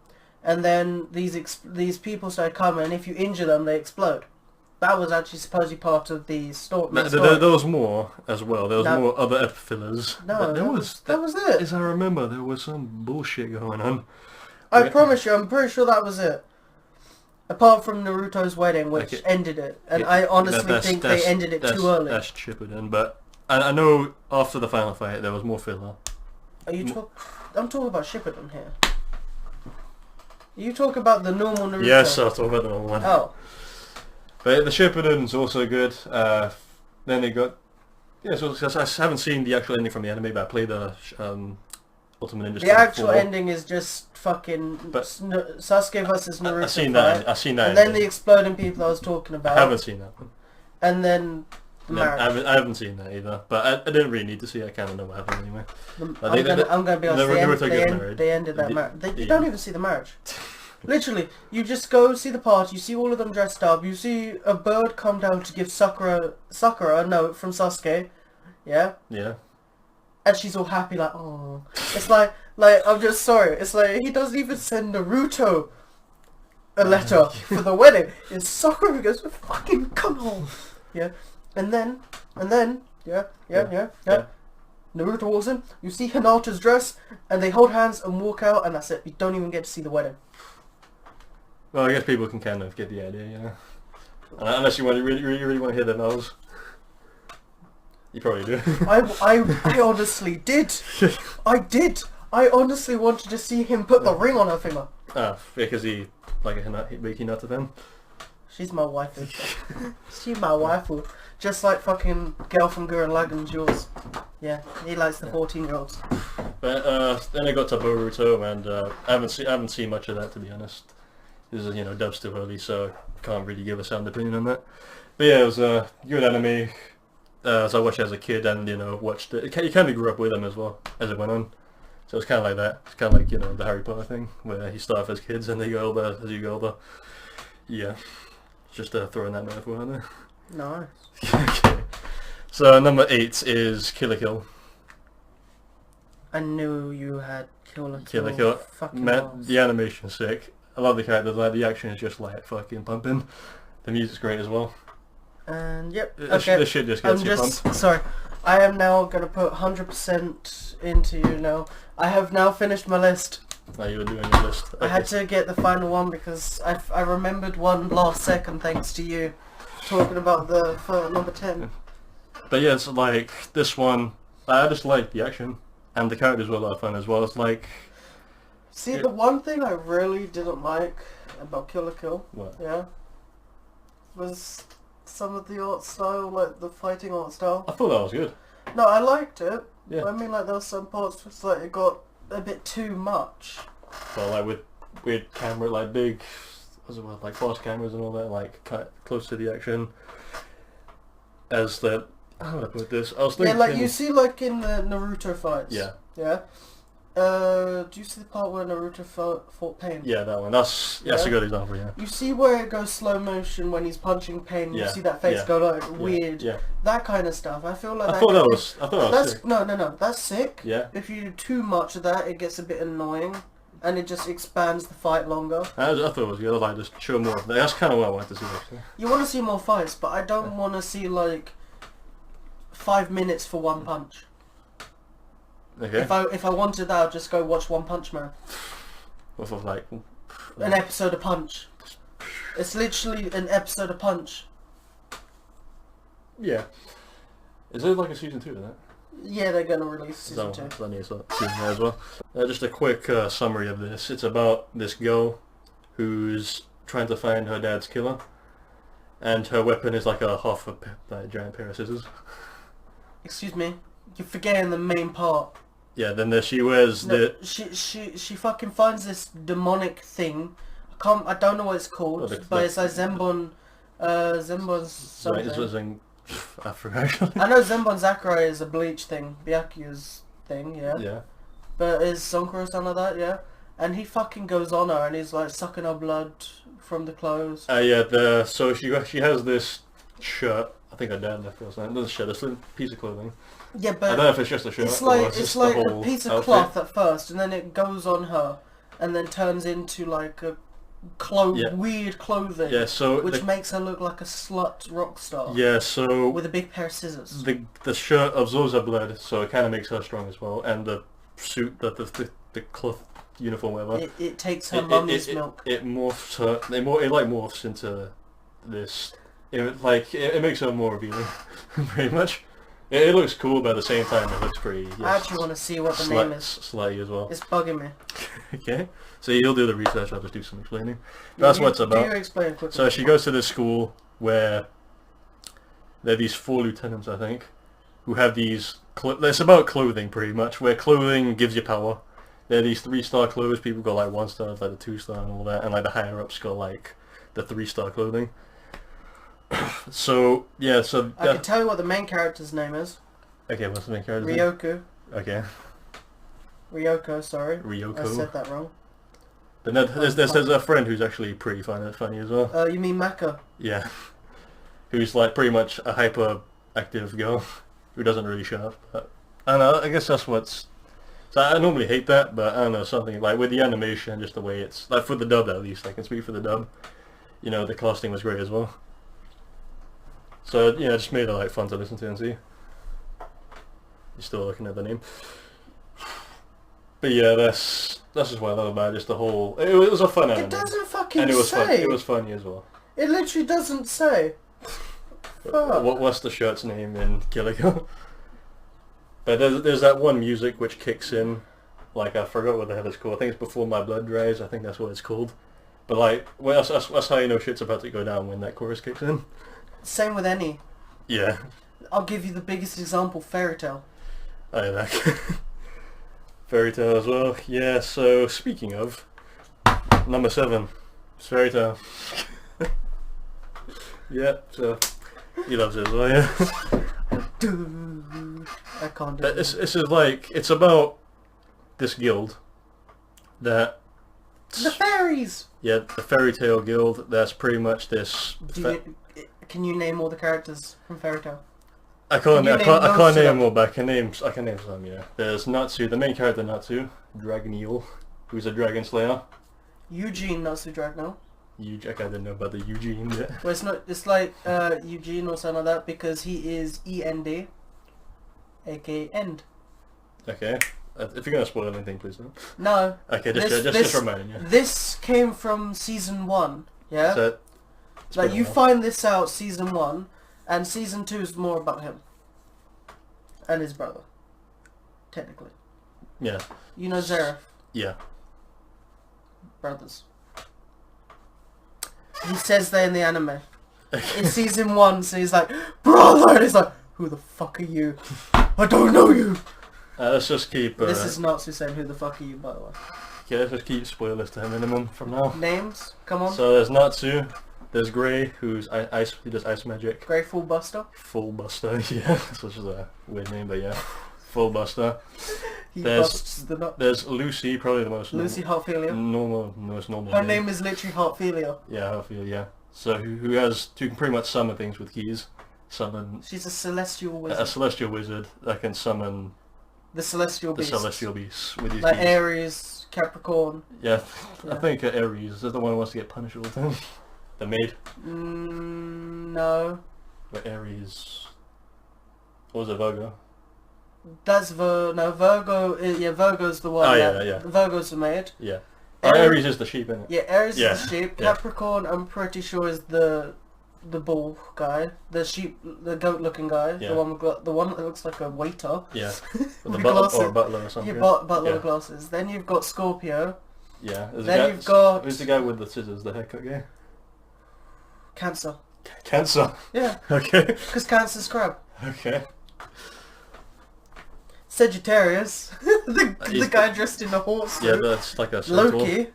and then these people started coming, and if you injure them, they explode. That was actually supposedly part of the story. There was more as well. There was No. more other fillers. No, But that was it. As I remember, there was some bullshit going on. I promise you, I'm pretty sure that was it. Apart from Naruto's wedding, which Okay. ended it, and Yeah, I honestly that's- think that's- they ended it that's- too early. That's Shippuden, but I know after the final fight there was more filler. Are you I'm talking about Shippuden here. You talk about the normal Naruto. Yes, I'll talk about the other one. Oh. But the Shippuden's also good. Then they got... Yeah, so I haven't seen the actual ending from the anime, but I played the Ultimate Ninja The Storm actual 4. ending is just fucking But- Sasuke versus Naruto I've seen fight, that. I've seen that. and then the ending. exploding people I was talking I about, haven't seen that one. and then the No, marriage. I haven't seen that either. But I didn't really need to see it. I kind of know what happened anyway. I'm gonna be honest. They ended that The- marriage. You yeah. don't even see the marriage. Literally, you just go see the party. You see all of them dressed up. You see a bird come down to give Sakura a note from Sasuke. Yeah. Yeah. And she's all happy, like, oh. It's like I'm just sorry. It's like he doesn't even send Naruto a letter for the wedding. It's Sakura who goes, fucking come on. Yeah. And then, yeah. Naruto walks in, you see Hinata's dress, and they hold hands and walk out, and that's it. You don't even get to see the wedding. Well, I guess people can kind of get the idea, you know. Unless you really want to hear their nose. You probably do. I honestly did. I did. I honestly wanted to see him put the ring on her finger. Ah, because he like a big Hinata fan. She's my waifu. She's my waifu. Just like fucking girl from Gurren Lagann's yours. Yeah, he likes the 14-year-olds. But then I got to Boruto, and I haven't seen much of that, to be honest. This is, dub's still early, so can't really give a sound opinion on that. But yeah, it was a good anime. So I watched it as a kid, and watched it. You kind of grew up with them as well as it went on. So it's kind of like that. It's kind of like the Harry Potter thing, where you start off as kids and they go older as you go older. Yeah, just throwing that metaphor in there. Nice. Okay. So number 8 is Kill la Kill. I knew you had Kill la Kill la Kill. Fucking Man, balls. the animation's sick. I love the characters. Like the action is just like fucking pumping. The music's great as well. And yep. This Okay. shit just I'm gets you just pumped. sorry. I am now gonna put 100% into you now. I have now finished my list. Now you were doing your list. I had to get the final one because I remembered one last second thanks to you talking about for number 10. But yeah, it's like this one. I just like the action, and the characters were a lot of fun as well. It's like See, the one thing I really didn't like about Kill la Kill, what? yeah, was some of the art style, like the fighting art style. I thought that was good. No, I liked it. Yeah. I mean, like there were some parts where it's like it got a bit too much. Well, like with weird camera, like big, what's it called, like fast cameras and all that, like cut close to the action. As the how would I put this? I was Yeah, thinking. like you see, like in the Naruto fights. Yeah. Yeah. Do you see the part where Naruto fought Pain? Yeah, that one. That's a good example. Yeah. You see where it goes slow motion when he's punching Pain. Yeah, You see that face yeah, go like weird. Yeah. That kind of stuff. I feel like I thought that was that's sick. no. That's sick. Yeah. If you do too much of that, it gets a bit annoying, and it just expands the fight longer. I thought it was good. Like just show more of that. That's kind of what I wanted to see. Actually. You want to see more fights, but I don't want to see like 5 minutes for One Punch. Okay. If I wanted that, I'd just go watch One Punch Man. With like An episode of Punch. It's literally an episode of Punch. Yeah. Is there like a season 2 of that? Yeah, they're gonna release season 2. So I need to see that as well. Just a quick summary of this. It's about this girl who's trying to find her dad's killer, and her weapon is like a half a like, giant pair of scissors. Excuse me, you're forgetting the main part. Yeah, then she wears the... She fucking finds this demonic thing. I don't know what it's called, but it's like Zenbon something. Right, I forgot actually. I know Zenbon Sakurai is a Bleach thing, Byakuya's thing, yeah. Yeah. But is Sonkuro something like that, yeah? And he fucking goes on her and he's like sucking her blood from the clothes. Yeah, so she has this shirt. I think her dad left it or something. Not a shirt, it's a piece of clothing. Yeah, but I don't know if it's just a shirt it's or like it's like the a whole piece of outfit. cloth at first, and then it goes on her, and then turns into like a weird clothing. Yeah, so which makes her look like a slut rock star. Yeah, so with a big pair of scissors. The shirt absorbs her blood, so it kind of makes her strong as well, and the suit, the cloth uniform, whatever. It takes her mummy's milk. It morphs her. It like morphs into this. It makes her more revealing, pretty much. It looks cool, but at the same time, it looks pretty... Yes, I actually want to see what the name is. Slutty as well. It's bugging me. Okay. So you'll do the research, I'll just do some explaining. That's what it's about. Do you explain quickly? So she goes to this school where there are these 4 lieutenants, I think, who have these... It's about clothing, pretty much, where clothing gives you power. There are these 3-star clothes, people got like 1 star, like the 2-star and all that, and like the higher-ups got like the 3-star clothing. So, yeah, so... I can tell you what the main character's name is. Okay, what's the main character's Ryoku. name? Okay. Ryoko, sorry. Ryoko. I said that wrong. But no, there's a friend who's actually pretty funny as well. You mean Maka? Yeah. Who's like pretty much a hyper-active girl who doesn't really shut up. But, I don't know, I guess that's what's... So I normally hate that, but I don't know, something like with the animation, just the way it's... Like for the dub at least, I can speak for the dub. You know, the casting was great as well. So yeah, it just made it like fun to listen to and see. You're still looking at the name. But yeah, that's just what I love about it, just the whole... It was a fun anime. It doesn't fucking and it was say. fun. It was funny as well. It literally doesn't say. What's the shirt's name in Kill la Kill? But there's that one music which kicks in, like I forgot what the hell it's called. I think it's Before My Blood Dries. I think that's what it's called. But like, well, that's how you know shit's about to go down when that chorus kicks in. Same with any. Yeah. I'll give you the biggest example, Fairy Tail. Oh yeah, that. Fairy Tail as well. Yeah. So speaking of, number 7, it's Fairy Tail. Yeah. So he loves it as well. Yeah. I can't do it. This is like, it's about this guild that... The fairies! Yeah, the Fairy Tail Guild, that's pretty much this... Can you name all the characters from Fairy Tail? I can't name them all, but I can name some, yeah. There's Natsu, the main character Natsu, Dragoneel, who's a dragon slayer. Eugene Natsu Dragoneel. I didn't know about the Eugene yet. Well, it's like Eugene or something like that because he is END, aka End. Okay. If you're gonna spoil anything, please don't. No. Okay, just reminding you. This came from season 1, yeah? So, like you find this out season 1, and season 2 is more about him. And his brother. Technically. Yeah. You know Zeref? Yeah. Brothers. He says that in the anime. In season 1, so he's like, brother! And he's like, who the fuck are you? I don't know you! Let's just keep... this is Natsu saying, who the fuck are you, by the way. Okay, let's just keep spoilers to a minimum from now. Names? Come on. So there's Natsu, there's Grey, who does ice magic. Grey Full Buster? Full Buster, yeah. Which is a weird name, but yeah. Full Buster. Busts the nut. There's Lucy, probably the most... Lucy Heartfilia? Most normal Her name is literally Heartfilia. Yeah, Heartfilia, yeah. So who can pretty much summon things with keys. She's a celestial wizard. A celestial wizard that can summon... The celestial beasts. The celestial beasts with these like keys. Aries, Capricorn. Yeah, I think Aries is the one who wants to get punished all the time. The maid. No. But Aries... What was it, Virgo? That's Virgo. Yeah, Virgo's the one. Oh, that, yeah. Virgo's the maid. Yeah. Aries, Aries is the sheep, isn't it? Yeah, Aries Yeah, is the sheep. yeah. Capricorn, I'm pretty sure is the bull guy, the sheep, the goat-looking guy, Yeah. the one that looks like a waiter. Yeah. With The the butler, glasses. or a butler or something. Yeah, butler Yeah. with glasses. Then you've got Scorpio. Yeah. There's Then a guy, you've got who's the guy with the scissors, the haircut guy? Cancer. Cancer. Yeah, Okay. because Cancer's crab. Okay. Sagittarius, the He's guy dressed in a horse Yeah, suit. that's like a centaur. Loki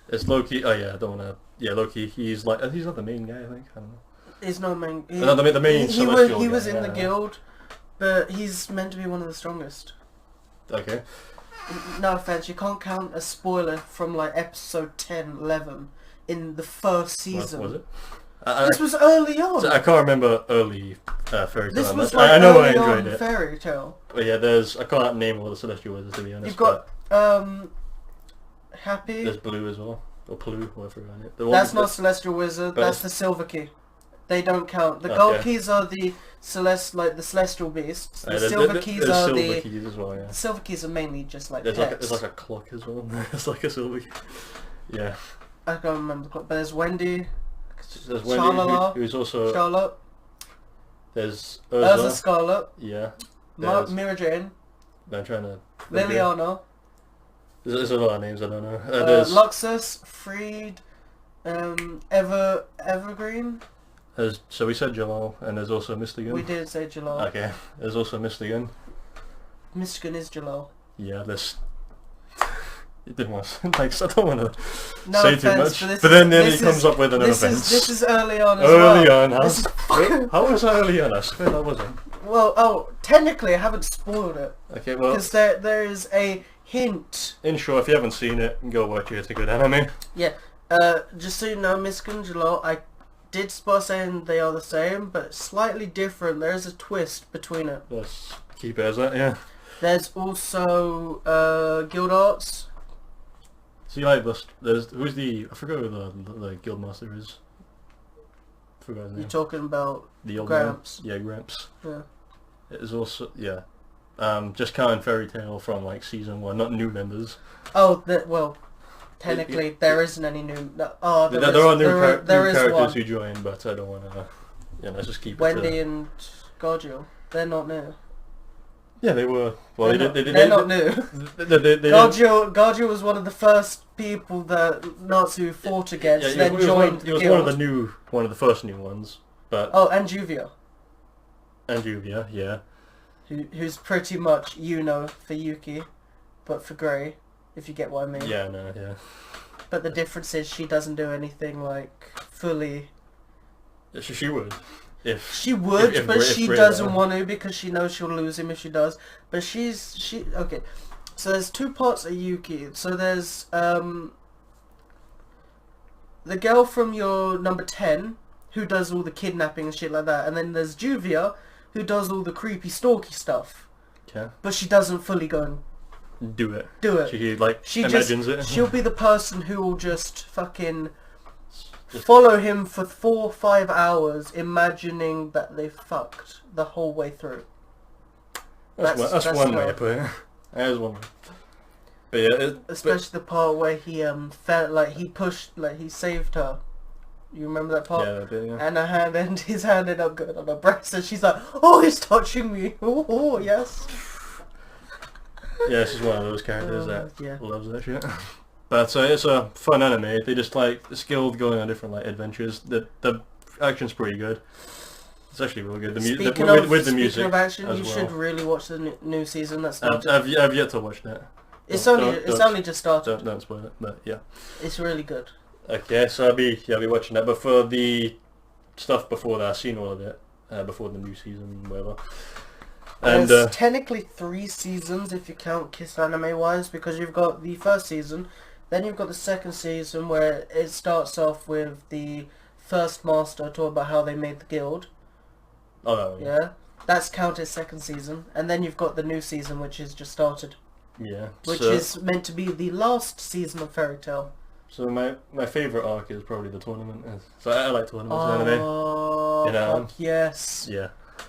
It's Loki. Oh yeah, I don't wanna. Yeah, Loki. He's like he's not the main guy. I think. I don't know. is no main. No, the main he celestial was guy, in the yeah. guild, but he's meant to be one of the strongest. Okay. No offense, you can't count a spoiler from like episode 10, 11 in the first season. Was it? This was early on. So I can't remember early Fairy Tail. This was I like know I early enjoyed on it. Fairy Tale. But yeah, I can't name all the celestial wizards to be honest. You've got Happy. There's Blue as well, or Blue, whatever on it. That's not Celestial Wizard. but That's the Silver Key. They don't count. The Okay. gold keys are the celestial beasts. The silver keys there's are silver the keys as well. Yeah. silver keys are mainly just like There's text. like a clock as well. It's like a silver key. Yeah. I can't remember the clock, but there's Wendy, There's Wendy, Shalala, who's also Charlotte, there's Urza Scarlet, Yeah. Mira Jane, I'm trying to. Liliana, There's a lot of names I don't know. There's Luxus, Freed, Evergreen. So we said Jalal, and there's also Mystigan. We did say Jalal. Okay. There's also Mystigan. Michigan is Jalal. Yeah. There's. It didn't want to, like, I don't want to No say offense, too much. But then he comes up with an this offense. This is early on as well. Early on, This is how was that early on? I swear that wasn't. Well, technically I haven't spoiled it. Okay, well, Because there is a hint. in short, if you haven't seen it, go watch it. It's a good anime. Yeah. Just so you know, Michigan and Jalal, I did start saying they are the same, but slightly different. There is a twist between it. Let's keep it as that, yeah. There's also Guild Arts. See, like, there's who's the, I forgot who the guild master is. Forgot his name. You're talking about The old Gramps. Man. Yeah, Gramps. Yeah. It is also, yeah. Just counting Fairy Tail from like season 1, not new members. Oh, well, technically there isn't any new. There are new characters one. who join, but I don't want to. Yeah, let's just keep Wendy it. and Gargiel. They're not new. Yeah, they were. Well, they're not new. Gargiel was one of the first people that Natsu fought against, yeah, then joined the He was guild. one of the first new ones. But Oh, and Juvia, and Juvia, yeah. who's pretty much for Yuki, but for Grey, if you get what I mean. Yeah, no, yeah. But the difference is she doesn't do anything like fully. Yeah, she would. If She would, if but Grey- she if Grey doesn't there. want to because she knows she'll lose him if she does. But okay. So there's two parts of Yuki. So there's the girl from your number 10 who does all the kidnapping and shit like that, and then there's Juvia who does all the creepy stalky stuff. Okay. But she doesn't fully go and Do it. do it. She imagines it. She'll be the person who will just fucking follow him for 4 or 5 hours, imagining that they fucked the whole way through. That's one way her. to put it. That is one way. But yeah, Especially the part where he felt like he pushed, like he saved her. You remember that part? Yeah, that bit, yeah. And his hand ended up going on her breast, and she's like, "Oh, he's touching me! Oh, yes." Yeah, this is one of those characters that yeah. loves that shit. But it's a fun anime. They just like skilled going on different like adventures. The action's pretty good. It's actually real good. Speaking With the music Speaking of action, as you well. should really watch the new season that started. I've yet to watch that. It's Don't- only don't- just started. Don't spoil it. But yeah. It's really good. Okay, so I'll be watching that. But for the stuff before that, I've seen all of it before the new season, whatever. And There's technically 3 seasons if you count Kiss Anime wise, because you've got the first season, then you've got the second season where it starts off with the first master talking about how they made the guild. oh no, Yeah, that's counted second season, and then you've got the new season which has just started, yeah. which So, is meant to be the last season of Fairy Tail. so my favorite arc is probably the tournament. So I like tournaments in anime. Oh, You know? fuck yes. Yeah.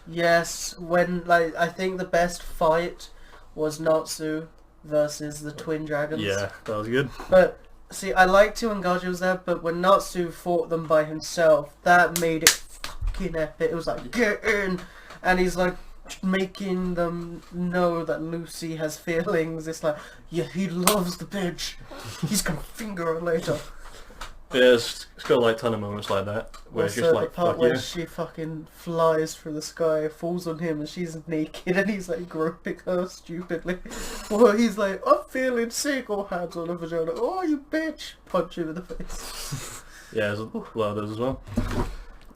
Yes, when like I think the best fight was Natsu versus the twin dragons. Yeah, that was good. But see, I liked it when Gaji was there, but when Natsu fought them by himself, that made it fucking epic. It was like, get in, and he's like making them know that Lucy has feelings. It's like, yeah, he loves the bitch. He's gonna finger her later. Yeah, it's got like a ton of moments like that where it's just Also, like, the part fuck where yeah. she fucking flies through the sky, falls on him, and she's naked, and he's like groping her stupidly. Well, he's like, I'm feeling sick, or hands on her vagina. Oh, you bitch! Punch him in the face. Yeah, there's a lot of those as well.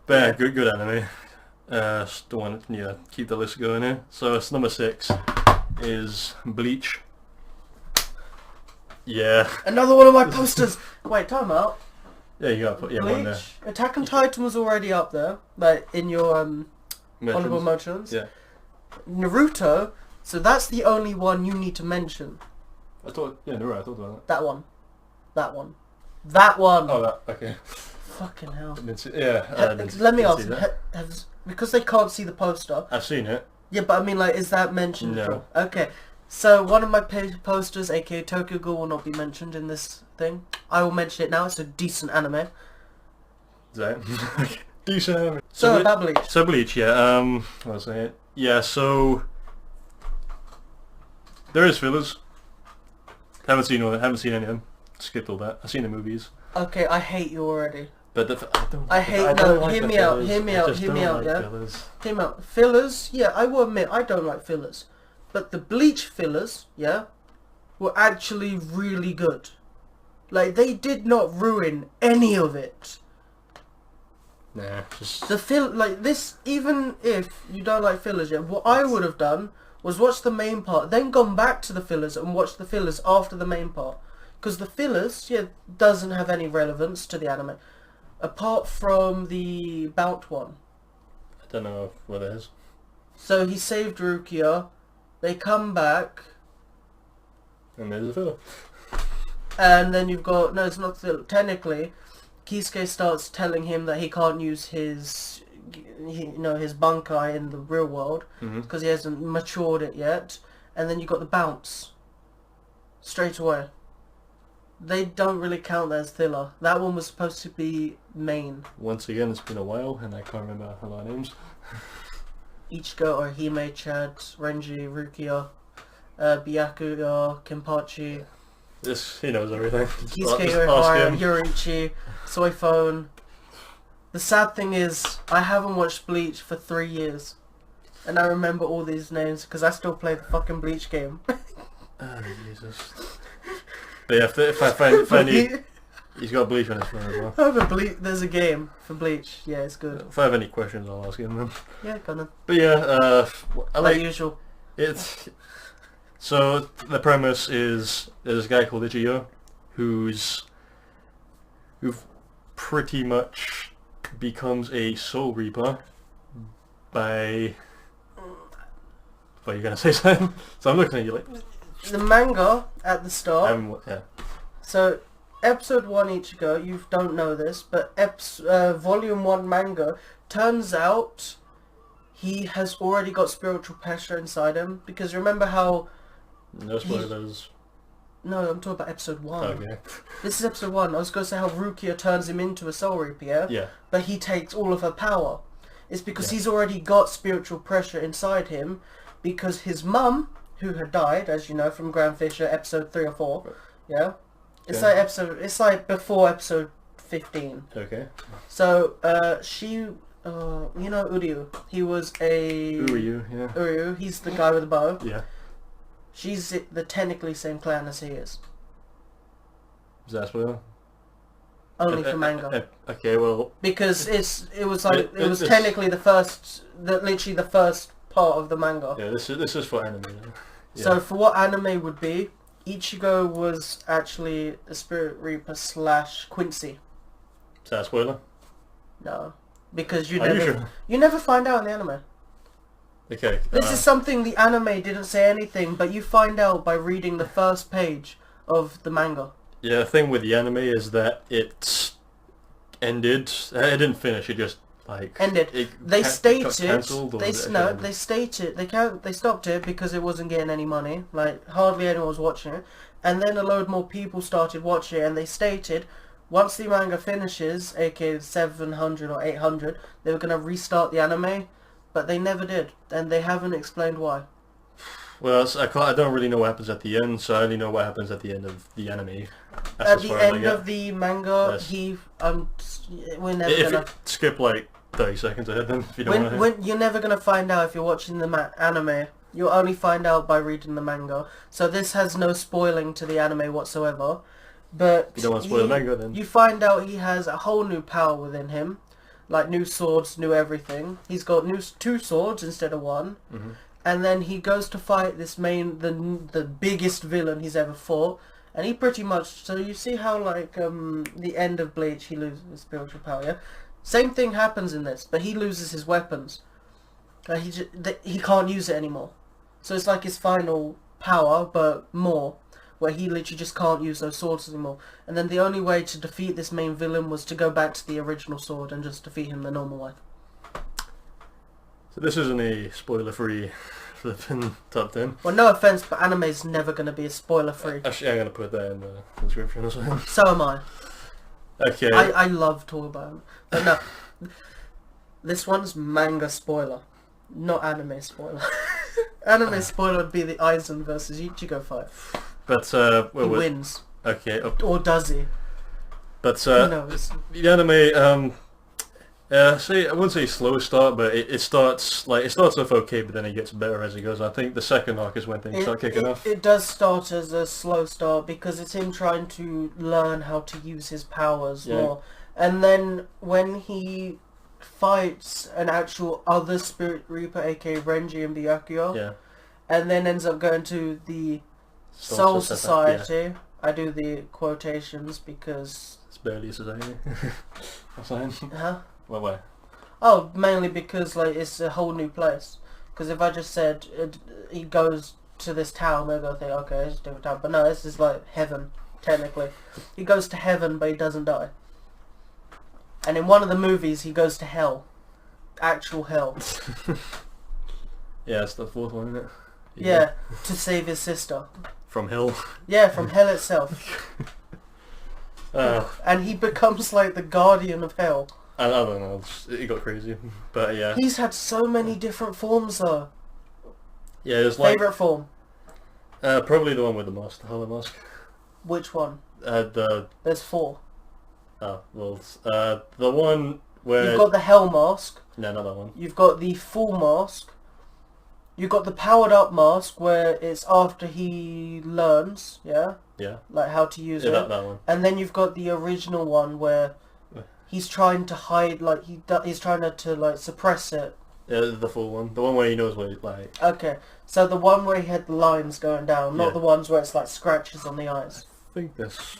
But yeah, good anime. Just don't want to keep the list going here. So it's number 6 is Bleach. Yeah. Another one of my posters! Wait, time out. Yeah, you gotta put one there. Bleach. Attack on Titan was already up there, like in your honorable Mentions. mentions. Yeah. Naruto, so that's the only one you need to mention. I thought about That one. That one. That one! that. Oh, that, okay. Fucking hell. Let me ask, because they can't see the poster. I've seen it. Yeah, but I mean, like, is that mentioned? No. Okay. So, one of my posters, aka Tokyo Ghoul, will not be mentioned in this thing. I will mention it now. It's a decent anime. Is that decent anime? So, about Bleach. So Bleach, yeah. What was I saying? Yeah, so there is fillers. Haven't seen any of them. Skipped all that. I've seen the movies. Okay, I hate you already. But Hear me out, yeah? Hear me out. Fillers, yeah, I will admit, I don't like fillers. But the Bleach fillers, yeah, were actually really good. Like, they did not ruin any of it. Nah, just... Like, this, even if you don't like fillers, yeah, what I would have done was watch the main part, then gone back to the fillers and watch the fillers after the main part. Because the fillers, yeah, doesn't have any relevance to the anime. Apart from the Bout one. I don't know what it is. So he saved Rukia, they come back, And there's a filler. and then you've got, no, it's not filler. Technically, Kisuke starts telling him that he can't use his, his Bankai in the real world, because he hasn't matured it yet. And then you got the bounce. Straight away. They don't really count as filler. That one was supposed to be main. Once again, it's been a while, and I can't remember a lot of names. Ichigo, Orihime, Chad, Renji, Rukia, Byakuya, Kenpachi, He knows everything. Kisuke, Just Uehara, ask him. Yoriichi, Soifone. The sad thing is, I haven't watched Bleach for 3 years. And I remember all these names because I still play the fucking Bleach game. Oh, Jesus. But yeah, if I find he's got Bleach on his phone as well. There's a game for Bleach. Yeah, it's good. If I have any questions, I'll ask him then. Yeah, go on. But yeah, I Like like usual. it. So the premise is there's a guy called Ichigo who pretty much becomes a Soul Reaper by... What, you gonna say something? So I'm looking at you like... The manga at the start. Yeah. So, episode 1 Ichigo, you don't know this, but volume 1 manga, turns out he has already got spiritual pressure inside him. Because remember how... No spoilers. No, I'm talking about episode 1. Okay. This is episode 1. I was going to say how Rukia turns him into a Soul Reaper, yeah? Yeah. But he takes all of her power. It's because he's already got spiritual pressure inside him, because his mum, who had died, as you know, from Grand Fisher, episode 3 or 4, yeah? It's like before episode 15. Okay. So, she, you know Uryu, he was a... Uryu, yeah. Uryu, he's the guy with the bow. Yeah. She's the technically same clan as he is. Is that a spoiler? Only for manga. Okay, well... Because it was technically literally the first part of the manga. Yeah, this is for anime. Yeah. So for what anime would be, Ichigo was actually a Spirit Reaper / Quincy. Is that a spoiler? No, because you Sure? never find out in the anime. Okay. This is something the anime didn't say anything, but you find out by reading the first page of the manga. Yeah, the thing with the anime is that it ended. It didn't finish. It just like ended. They got stated cancelled, or they did it no end? they stated they stopped it because it wasn't getting any money. Like hardly anyone was watching it, and then a load more people started watching it, and they stated once the manga finishes, aka 700 or 800, they were gonna restart the anime, but they never did, and they haven't explained why. Well, I don't really know what happens at the end, so I only know what happens at the end of the anime. That's At as the far as I end get. of the manga, Yes. we're never If gonna. you skip like 30 seconds ahead, then if you don't want to. When you're never gonna find out if you're watching the anime. You'll only find out by reading the manga. So this has no spoiling to the anime whatsoever. But If you don't want to spoil the manga, then you find out he has a whole new power within him, like new swords, new everything. He's got two swords instead of one. mm-hmm. And then he goes to fight the biggest villain he's ever fought, and he pretty much, so you see how like the end of Bleach he loses his spiritual power, yeah? Same thing happens in this, but he loses his weapons. He can't use it anymore. So it's like his final power, but more, where he literally just can't use those swords anymore. And then the only way to defeat this main villain was to go back to the original sword and just defeat him the normal way. So this isn't a spoiler-free flipping top 10. Well, no offense, but anime's never going to be a spoiler-free. Actually, I'm going to put that in the description as well. So am I. Okay. I love talking about it. But no, this one's manga spoiler, not anime spoiler. Anime spoiler would be the Aizen versus Ichigo fight. But, He wins. Okay. Or does he? But, Who knows? the anime, I wouldn't say slow start, but it starts off okay, but then it gets better as it goes. I think the second arc is when things start kicking off. It does start as a slow start because it's him trying to learn how to use his powers more. And then when he fights an actual other Spirit Reaper, aka Renji and Byakuya, Yeah. and then ends up going to the Soul Society. I do the quotations because... It's barely a society. I'm saying. Huh? Well, why? Oh, mainly because like it's a whole new place. Because if I just said he goes to this town, they're gonna think, okay, it's a different town. But no, this is like heaven, technically. He goes to heaven, but he doesn't die. And in one of the movies, he goes to hell, actual hell. Yeah, it's the fourth one, isn't it? Yeah, to save his sister. From hell. Yeah, from hell itself. And he becomes like the guardian of hell. I don't know. It got crazy, but yeah. He's had so many different forms though. Yeah, it's like Favorite form? probably the one with the mask, the hollow mask. Which one? The There's 4. the one where You've got the hell mask. no, not that one. You've got the full mask. You've got the powered up mask where it's after he learns, yeah, Yeah, like how to use it. that one. And then you've got the original one where he's trying to hide, like he's trying to like suppress it. Yeah, the full one. The one where he knows what it's like. Okay, so the one where he had the lines going down, not Yeah. the ones where it's like scratches on the eyes. I think this.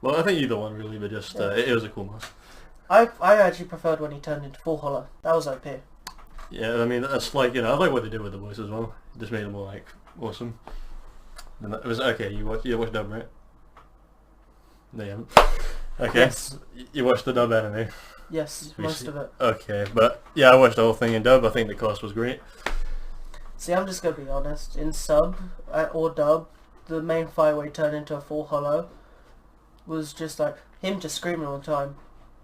Well, I think either one really, but just it was a cool mask. I actually preferred when he turned into full hollow. That was OP. Yeah, I mean that's like I like what they did with the voice as well. It just made it more like awesome. And it was okay. You watched dub, right? No, you haven't. Okay. Yes. You watched the dub anime. Yes, most of it. Okay, but yeah, I watched the whole thing in dub. I think the cast was great. See, I'm just gonna be honest. In sub or dub, the main fight where he turned into a full hollow was just like him just screaming all the time.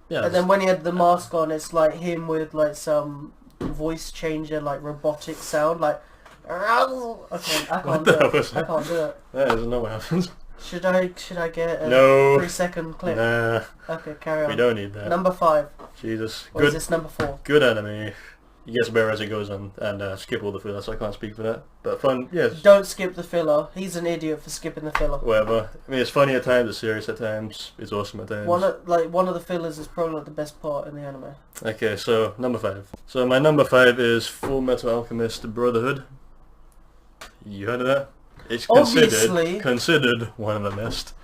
Yeah. And then when he had the mask on, it's like him with like some voice changer, like robotic sound, like. Okay, I can't do it. I can't do it. That is not what happens. Should I get a No. 3-second clip? Nah, Okay, carry on. we don't need that. Number 5. Jesus, Or is good, this number 4? good anime. It gets better as it goes on, and skip all the filler, so I can't speak for that. But fun, yes. Don't skip the filler. He's an idiot for skipping the filler. Whatever. I mean, it's funny at times, it's serious at times, it's awesome at times. One of the fillers is probably like the best part in the anime. Okay, so number 5. So my number 5 is Full Metal Alchemist Brotherhood. You heard of that? It's Obviously. considered one of the best.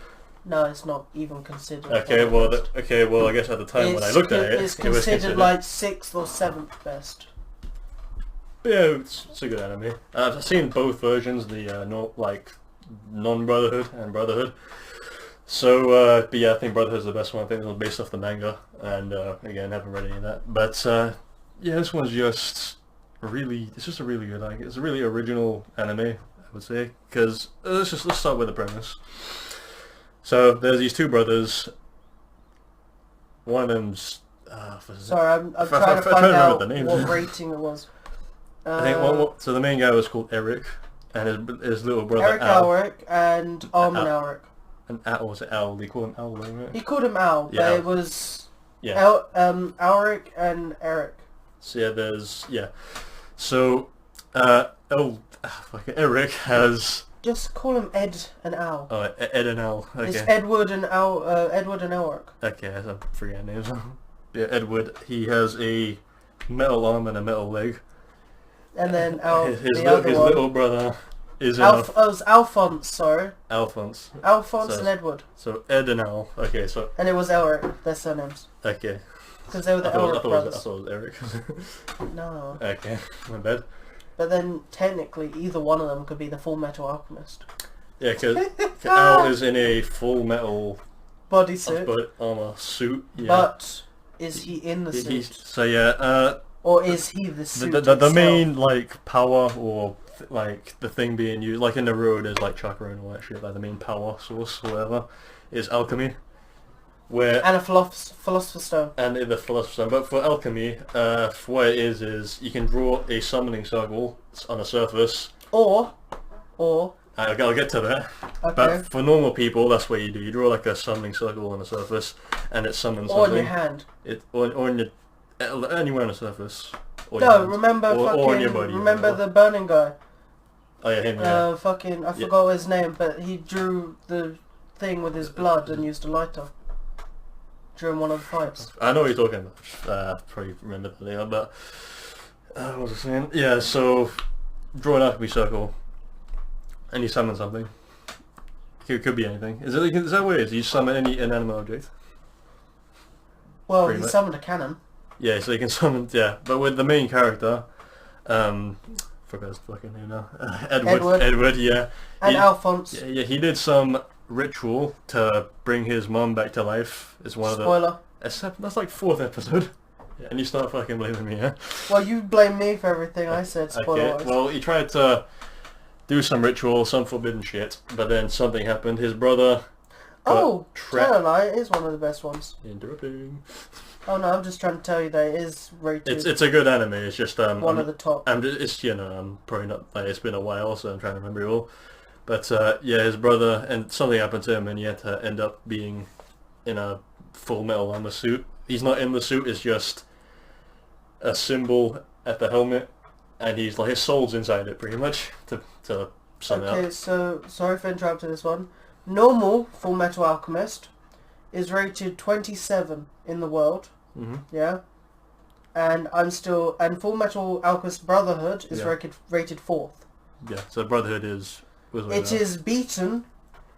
No, it's not even considered. Okay, well, I guess at the time when I looked at it, it's it was considered like 6th or 7th best. But yeah, it's a good anime. I've seen both versions, the non-Brotherhood and Brotherhood. So, but yeah, I think Brotherhood's the best one. I think it was based off the manga, and again, haven't read any of that. But yeah, this one's just really, it's just a really good, like, it's a really original anime, I would say. Because let's start with the premise. So there's these two brothers. One of them's Sorry, I'm trying to find out what rating it was. I think so the main guy was called Eric, and his little brother Eric Alric and Armin Alric. And Al, was it Al? They called him Al, right? He called him Al, Yeah, but Al. it was Yeah. Alric and Eric. So yeah, So Eric has. Just call him Ed and Al. Oh, Ed and Al. Okay. It's Edward and Alric. Okay, I forget names. Yeah, Edward. He has a metal arm and a metal leg. And then Al, his other one. little brother is it was Alphonse, sorry. Alphonse. Alphonse and Edward. So Ed and Al. Okay, so. And it was Elric, their surnames. Okay. Because they were the Elric brothers. I thought it was Eric. No. Okay, my bad. But then technically, either one of them could be the Full Metal Alchemist. Yeah, because Al is in a full metal bodysuit, armor suit. Yeah. But is he in the suit? So yeah. Or is he the suit the main like power or like the thing being used, like in the road, is like chakra and all that shit. Like the main power source, or whatever, is alchemy. And a philosopher's stone. And the philosopher's stone. But for alchemy, what it is you can draw a summoning circle on a surface. Or. I'll get to that. Okay. But for normal people, that's what you do. You draw like a summoning circle on the surface, and it summons or something. On your hand. Or in your anywhere on the surface. Or no, remember or on your body. Remember the burning guy. Oh yeah, him. Yeah. I forgot his name, but he drew the thing with his blood and used a lighter during one of the fights. I know what you're talking about. Probably remember that later, but what was I saying? Yeah, so draw an alchemy circle, and you summon something. It could be anything. Is that what it is? You summon any inanimate object? Well, he summoned a cannon. Yeah, so you can summon. Yeah, but with the main character, forgot his fucking name now. Edward. Yeah. And Alphonse. Yeah, he did some ritual to bring his mom back to life. Is one Spoiler. of the. Except that's like 4th episode. Yeah, and you start fucking blaming me, yeah? Well, you blame me for everything I said, spoiler. Okay, well, he tried to do some ritual, some forbidden shit, but then something happened. His brother got trapped. Tell a lie, it is one of the best ones. Interrupting. Oh no, I'm just trying to tell you that it is rated. It's a good anime. It's just one of the top. I'm probably not. Like, it's been a while, so I'm trying to remember it all. But yeah, his brother, and something happened to him, and he had to end up being in a full metal armor suit. He's not in the suit. It's just a symbol at the helmet, and he's like his soul's inside it, pretty much. To sum it up. Okay, so sorry for interrupting this one. Normal Full Metal Alchemist is rated 27 in the world. Mm-hmm. Yeah. And Full Metal Alchemist Brotherhood is rated 4th. Yeah, so Brotherhood is beaten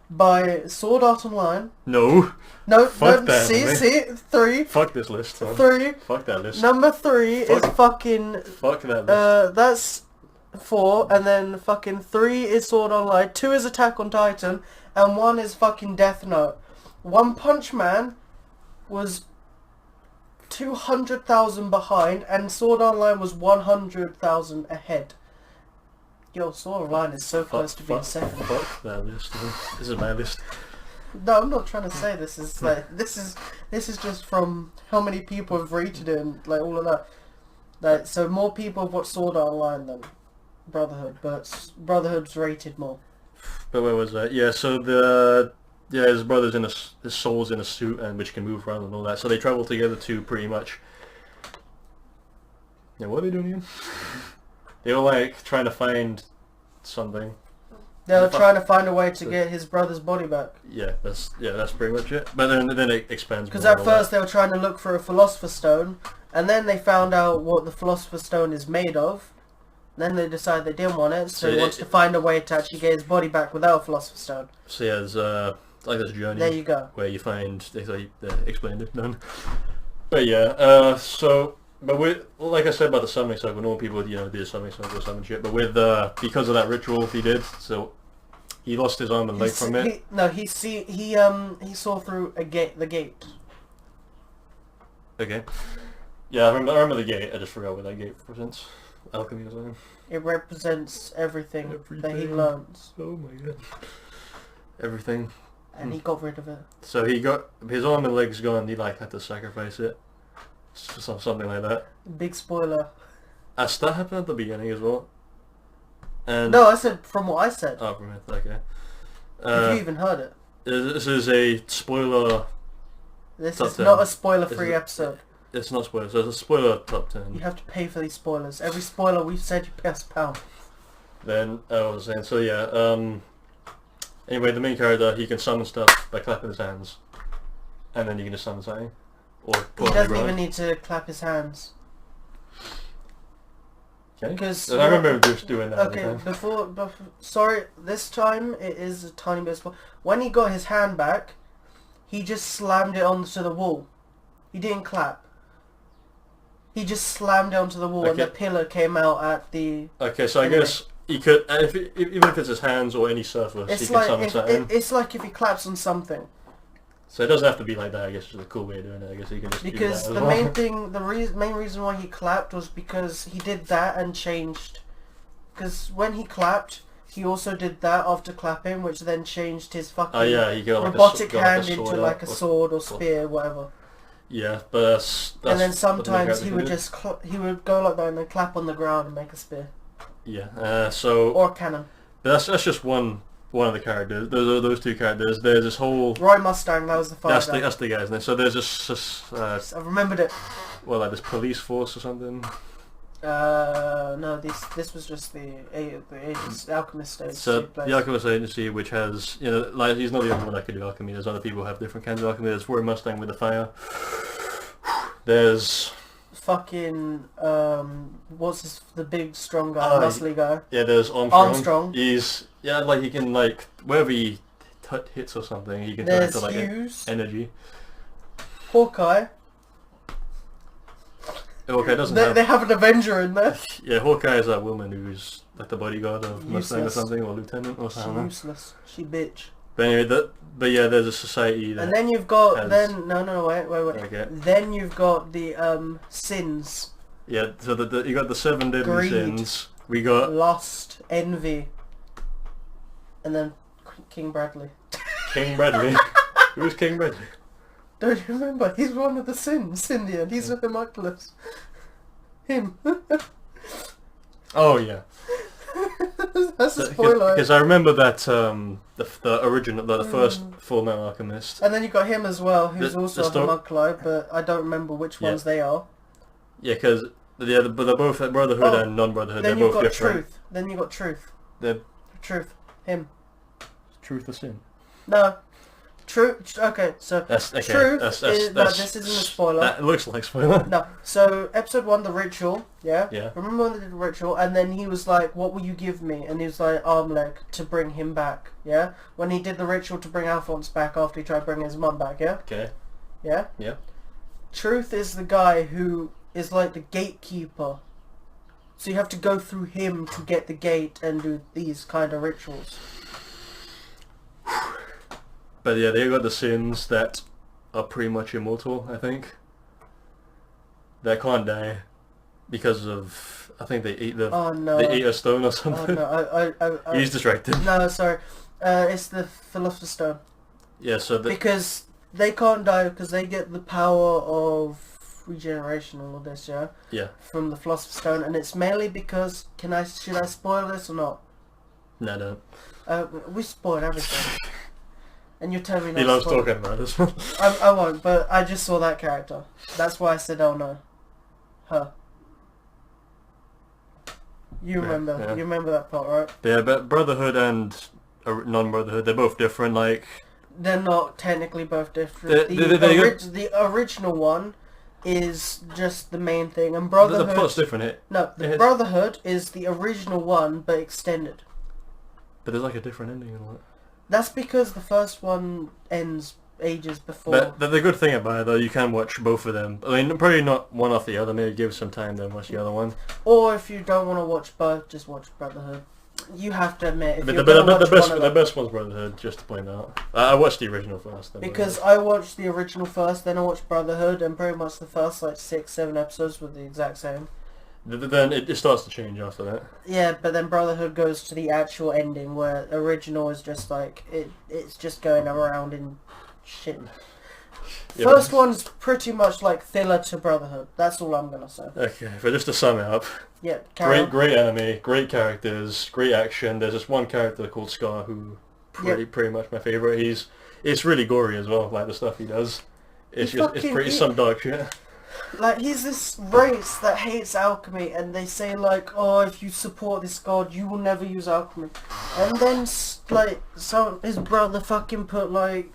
by Sword Art Online. No. Fuck that. See, 3. Fuck this list. Man. 3. Fuck that list. Number 3 is fucking. Fuck that list. That's 4, and then fucking 3 is Sword Online, 2 is Attack on Titan, and 1 is fucking Death Note. One Punch Man was 200,000 behind, and Sword Online was 100,000 ahead. Yo, Sword Online is so close to being second. Fuck that list. This is my list. No, I'm not trying to say this is like this is just from how many people have rated it and like all of that. Like, so more people have watched Sword Art Online than Brotherhood, but Brotherhood's rated more. But where was that? Yeah, so his brother's his soul's in a suit, and which can move around and all that. So they travel together to pretty much. Yeah, what are they doing again? They were like trying to find something. They were trying to find a way to get his brother's body back. Yeah, that's pretty much it. But then it expands. Because at first they were trying to look for a Philosopher's Stone, and then they found out what the Philosopher's Stone is made of. Then they decided they didn't want it, so they wanted to find a way to actually get his body back without a Philosopher's Stone. So yeah, there's like this journey. There you go. Where you find they explained it done. But yeah, but like I said about the summoning circle, normal people do a summoning circle or summon shit. But with because of that ritual he did, so he lost his arm and leg from it. He saw through the gate. Okay. Yeah, I remember the gate. I just forgot what that gate represents. Alchemy or something. It represents everything that he learns. Oh my god. Everything. And he got rid of it. So he got his arm and legs gone. He like had to sacrifice it. Something like that. Big spoiler. That happened at the beginning as well. And no, I said from what I said. Oh, from it. Okay. If you even heard it. This is a spoiler. This is not a spoiler-free episode. It's not spoilers. It's a spoiler top 10. You have to pay for these spoilers. Every spoiler we've said, you pay us £1. Then I was saying. So yeah. Anyway, the main character, he can summon stuff by clapping his hands, and then you can just summon something. Or he doesn't even need to clap his hands. Okay. Because I remember just doing that. Okay, before, sorry, this time it is a tiny bit. When he got his hand back, he just slammed it onto the wall. He didn't clap. He just slammed it onto the wall, and the pillar came out at the. Okay, so I guess he could, even if it's his hands or any surface, he can summon something. It's like if he claps on something. So it doesn't have to be like that. I guess it's a cool way of doing it. I guess he can just because do that main reason why he clapped was because he did that and changed. Because when he clapped, he also did that after clapping, which then changed his fucking he got robotic hand into like a sword or spear, whatever. Yeah, but that's and then sometimes he would just he would go like that and then clap on the ground and make a spear. Yeah. So. Or a cannon. But that's just one of the characters. Those two characters. There's this whole Roy Mustang. That was the father. That's the guy, isn't it? So there's this. I remembered it. Well, like this police force or something. No. This was just the alchemist agency. So the alchemist agency, which has like he's not the only one that can do alchemy. There's other people who have different kinds of alchemy. There's Roy Mustang with the fire. There's fucking what's the big strong guy, muscly guy? Yeah, there's Armstrong. He's like he can like wherever he hits or something, he can turn into like energy. Hawkeye. Hawkeye doesn't they have an Avenger in there. Yeah, Hawkeye is that woman who's like the bodyguard of Mustang or something, or lieutenant or something. She's useless. She bitch. But anyway, there's a society that. And then you've got wait. Okay. Then you've got the sins. Yeah, so you got the 7 deadly Greed, sins. We got lust, envy, and then King Bradley. King Bradley. Who's King Bradley? Don't you remember? He's one of the sins in the end. He's a homunculus. Him. Oh yeah. That's a spoiler. Because I remember that the original, the first Full Metal Alchemist. And then you got him as well, who's also a homunculus, but I don't remember which ones they are. Yeah, because but they're both Brotherhood and Non-Brotherhood. They're both different. Truth. Then you got Truth. Truth. Him. Truth or sin? No. Truth. Okay, so Truth is this isn't a spoiler. That looks like spoiler. No. So episode 1, the ritual. Yeah. Yeah. Remember when they did the ritual, and then he was like, "What will you give me?" And he was like, "Arm leg to bring him back." Yeah. When he did the ritual to bring Alphonse back after he tried bringing his mum back. Yeah. Okay. Yeah. Yeah. Truth is the guy who is like the gatekeeper. So you have to go through him to get the gate and do these kind of rituals. But yeah, they got the sins that are pretty much immortal, I think. That can't die because of, I think they ate they ate a stone or something. Oh no, He's distracted. No, sorry, it's the Philosopher's Stone. Yeah, so because they can't die because they get the power of regeneration and all this, yeah. Yeah. From the Philosopher's Stone, and it's mainly because should I spoil this or not? No, don't. We spoiled everything. And you're telling me not He loves to spoil talking about this one. I won't, but I just saw that character. That's why I said, oh no. Her. You remember. Yeah. You remember that part, right? Yeah, but Brotherhood and Non-Brotherhood, they're both different, like... They're not technically both different. The original one is just the main thing, and Brotherhood... The plot's different. Brotherhood is the original one, but extended. But there's like a different ending and all that. That's because the first one ends ages before. But the good thing about it, though, you can watch both of them. I mean, probably not one after the other. Maybe give some time then watch the other one. Or if you don't want to watch both, just watch Brotherhood. You have to admit, if But you're gonna watch one of the them, best one's Brotherhood, just to point out. I watched the original first. Then because I watched the original first, then I watched Brotherhood, and pretty much the first like 6-7 episodes were the exact same. Then it starts to change after that. Yeah, but then Brotherhood goes to the actual ending, where original is just like it's just going around in shit. Yeah, First one's pretty much like filler to Brotherhood. That's all I'm gonna say. Okay, but just to sum it up, Yeah, carry on. great anime, great characters, great action. There's this one character called Scar who pretty much my favorite. It's really gory as well, like the stuff he does. It's pretty some dark shit. Like, he's this race that hates alchemy, and they say like, oh, if you support this god, you will never use alchemy. And then like, so his brother fucking put like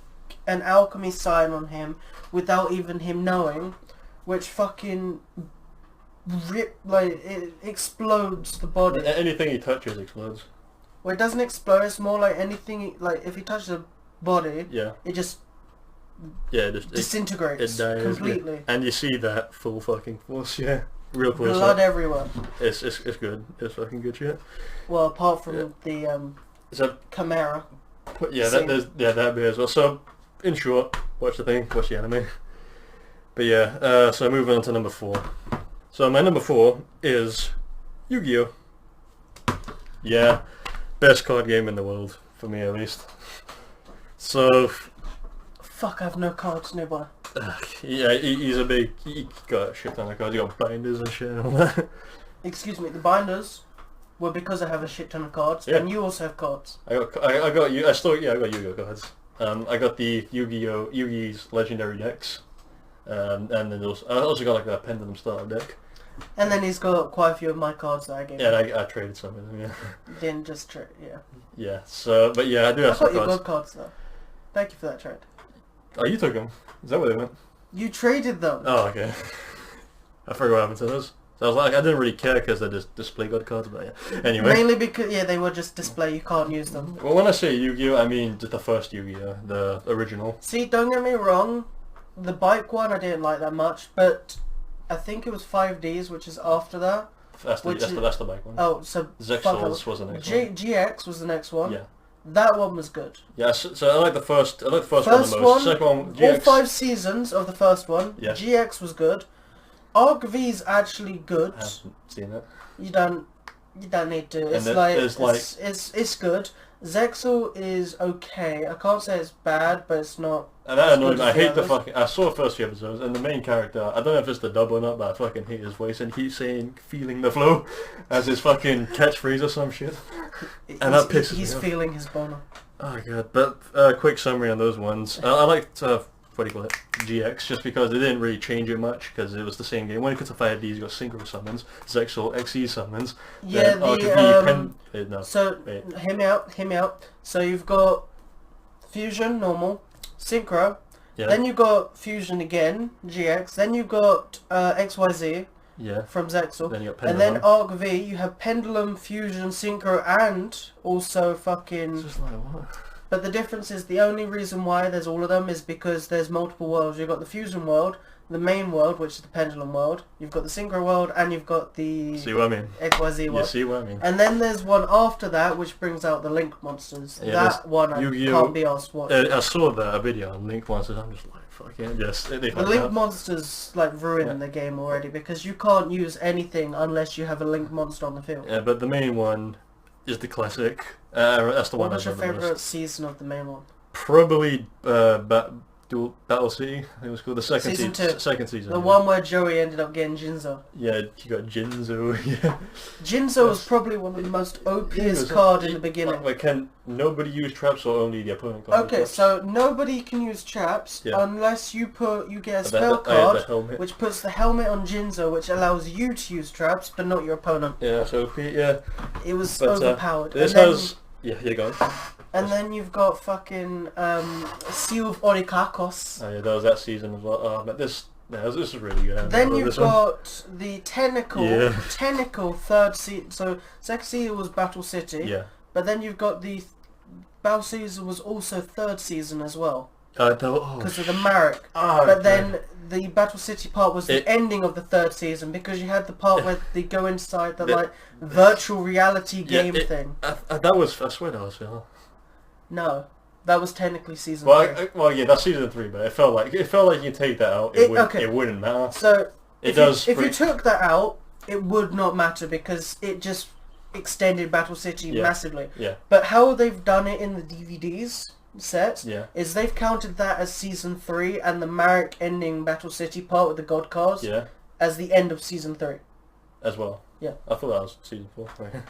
an alchemy sign on him without even him knowing, which fucking it explodes the body. Anything he touches explodes. Well, it doesn't explode. It's more like anything. Like if he touches a body, Yeah. it just It disintegrates dies completely. yeah. And you see that full fucking force, yeah. Real close Blood up. everywhere. It's good. It's fucking good shit. Well, apart from the Is that Chimera. yeah, that bit as well. So in short, watch the thing, watch the anime. But yeah, so moving on to number 4. So my number 4 is Yu-Gi-Oh! Yeah, best card game in the world, for me at least. So Fuck, I have no cards nearby. yeah, he's a big, he got a shit ton of cards, he got binders and shit and all that. Excuse me, the binders were because I have a shit ton of cards, Yeah. and you also have cards. I got Yu-Gi-Oh cards. I got the Yugi's legendary decks. And then I also got like a Pendulum Star deck. And then he's got quite a few of my cards that I gave Yeah, him. and I traded some of them, yeah. Didn't just trade, yeah. Yeah, so, but yeah, I do I have some got your cards. good cards though. Thank you for that trade. Oh, you took them? Is that what they meant? You traded them. Oh, okay. I forgot what happened to those. So I was like, I didn't really care because they're just display god cards, but yeah. Anyway. Mainly because, yeah, they were just display, you can't use them. Well, when I say Yu-Gi-Oh, I mean just the first Yu-Gi-Oh, the original. See, don't get me wrong, the bike one I didn't like that much, but I think it was 5Ds, which is after that. That's the bike one. Oh, so... Zexals was the next one. GX was the next one. Yeah. That one was good. Yeah, so I like the first one the most. Second one, GX. All 5 seasons of the first one, Yeah. GX was good. Arc V's actually good. I haven't seen it. You don't need to. It's And like, there's like- it's good. Zexal is okay. I can't say it's bad, but it's not. And that as annoyed good me. I as hate the others. fucking... I saw the first few episodes, and the main character, I don't know if it's the dub or not, but I fucking hate his voice, and he keeps saying, feeling the flow, as his fucking catchphrase or some shit. And that pisses He's me off. feeling his boner. Oh god, but quick summary on those ones. I liked, what do you call it, GX, just because they didn't really change it much, because it was the same game. When it comes to 5Ds, you got Synchro summons, Zexal, XE summons, Yeah, then RKB, no, So, wait. hear me out. So you've got Fusion, normal, Synchro, Yeah, then you've got Fusion again, GX, then you've got XYZ yeah, from Zexal, then you got and Pendulum. then Arc V, you have Pendulum, Fusion, Synchro, and also It's fucking... just like, what? But the difference is, the only reason why there's all of them is because there's multiple worlds. You've got the Fusion world, the main world, which is the Pendulum world, you've got the Synchro world, and you've got the See what I mean? XYZ You world. see what I mean? And then there's one after that, which brings out the Link monsters. Yeah, That one I Yu-Gi-Oh! can't be asked what. I saw a video on Link once, and I'm just like, fuck yeah, just... They The fucked Link up. monsters like ruin the game already, because you can't use anything unless you have a Link monster on the field. Yeah, but the main one is the classic. That's the What one I was your love the most. favourite season of the main one? Probably Battle City, I think it was called. The second Season season. two. Second season. The yeah. one where Joey ended up getting Jinzo. Yeah, you got Jinzo. Yeah. Jinzo was probably one of the most He OPest was- card in he- the beginning. Like, can nobody use traps or only the opponent can use Okay, traps? so nobody can use traps Yeah. unless you get a The- spell the card, helmet. which puts the helmet on Jinzo, which allows you to use traps, but not your opponent. Yeah, so yeah. It was But, overpowered. This and then, has... Yeah, you go. and then you've got fucking Seal of Orikakos. Oh yeah, there was that season as well. Oh, but this is really good. I Then love you've this one. got the Yeah. Tentacle third season. So second season was Battle City. Yeah. But then you've got the Battle season was also third season as well. because of the Marek. Oh, but then the Battle City part was the ending of the third season, because you had the part where they go inside the virtual reality game thing. That was, I swear that was No, that was technically season 3. Well, yeah, that's season 3, but it felt like you take that out, it wouldn't matter. So if you took that out, it would not matter, because it just extended Battle City massively. Yeah. But how they've done it in the DVDs set is they've counted that as season 3, and the Marek ending Battle City part with the God Cars as the end of season 3 as well. Yeah, I thought that was season 4.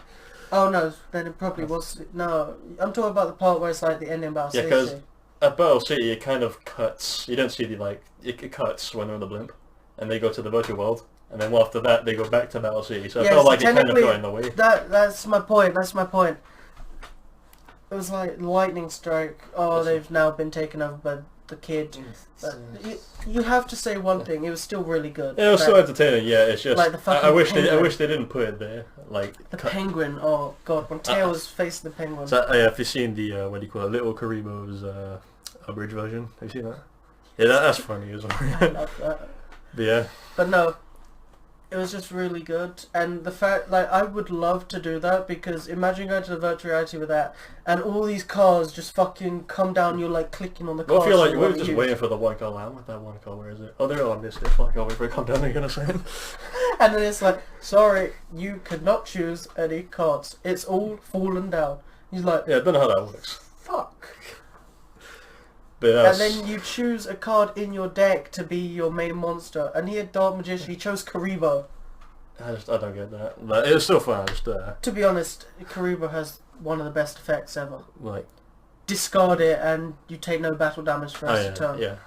Oh no, then it probably was. No, I'm talking about the part where it's like the ending Battle City. Yeah, because at Battle City it kind of cuts. You don't see the it cuts when they're in the blimp, and they go to the virtual world, and then after that they go back to Battle City. So I felt like it kind of got in the way. That's my point. It was like lightning strike. Oh, they've now been taken over by the kid. You have to say one thing. It was still really good. Yeah, it was still entertaining. Yeah, it's just like I wish they didn't put it there. Like the penguin. Oh god, when Tails faced the penguin. So have you seen the what do you call it? Little Karibo's abridged version? Have you seen that? Yeah, that's funny as well. I love that. But yeah. But no. It was just really good, and the fact, I would love to do that, because imagine going to the virtual reality with that, and all these cars just fucking come down, you're like clicking on the cars. I feel like we're just waiting for the one car. I want that one car, where is it? Oh, they're on this one. I can't wait for it to come down again or something. And then it's like, sorry, you could not choose any cards. It's all fallen down. He's like, yeah, I don't know how that works. Fuck. And then you choose a card in your deck to be your main monster. And he had Dark Magician. He chose Karibo. I don't get that. But it was still fun. To be honest, Karibo has one of the best effects ever. Like, discard it and you take no battle damage for a turn. Yeah.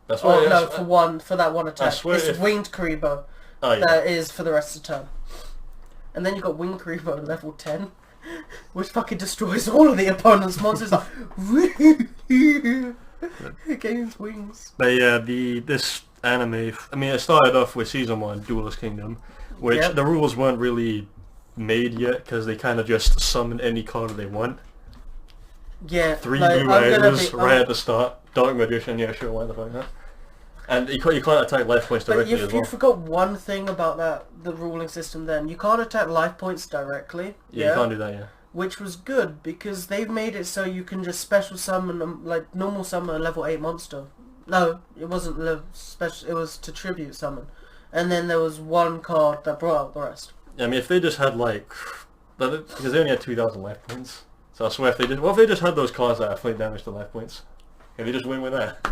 That's why. For that one attack. It's winged Karibo. That is for the rest of the turn. And then you got winged Karibo level 10. Which fucking destroys all of the opponent's monsters. Like, against wings. But yeah, this anime. I mean, it started off with season 1, Duelist Kingdom, which the rules weren't really made yet, because they kind of just summon any card they want. Yeah. 3 blue riders right at the start. Dark Magician, yeah, sure, why the fuck not? And you can't attack life points directly as well. You forgot one thing about the ruling system then. You can't attack life points directly. Yeah, you can't do that, yeah. Which was good, because they've made it so you can just special summon, normal summon a level 8 monster. No, it wasn't special, it was to tribute summon. And then there was one card that brought out the rest. I mean, if they just had because they only had 2,000 life points. So I swear if they just had those cards that inflict damage to life points. Can they just win with that?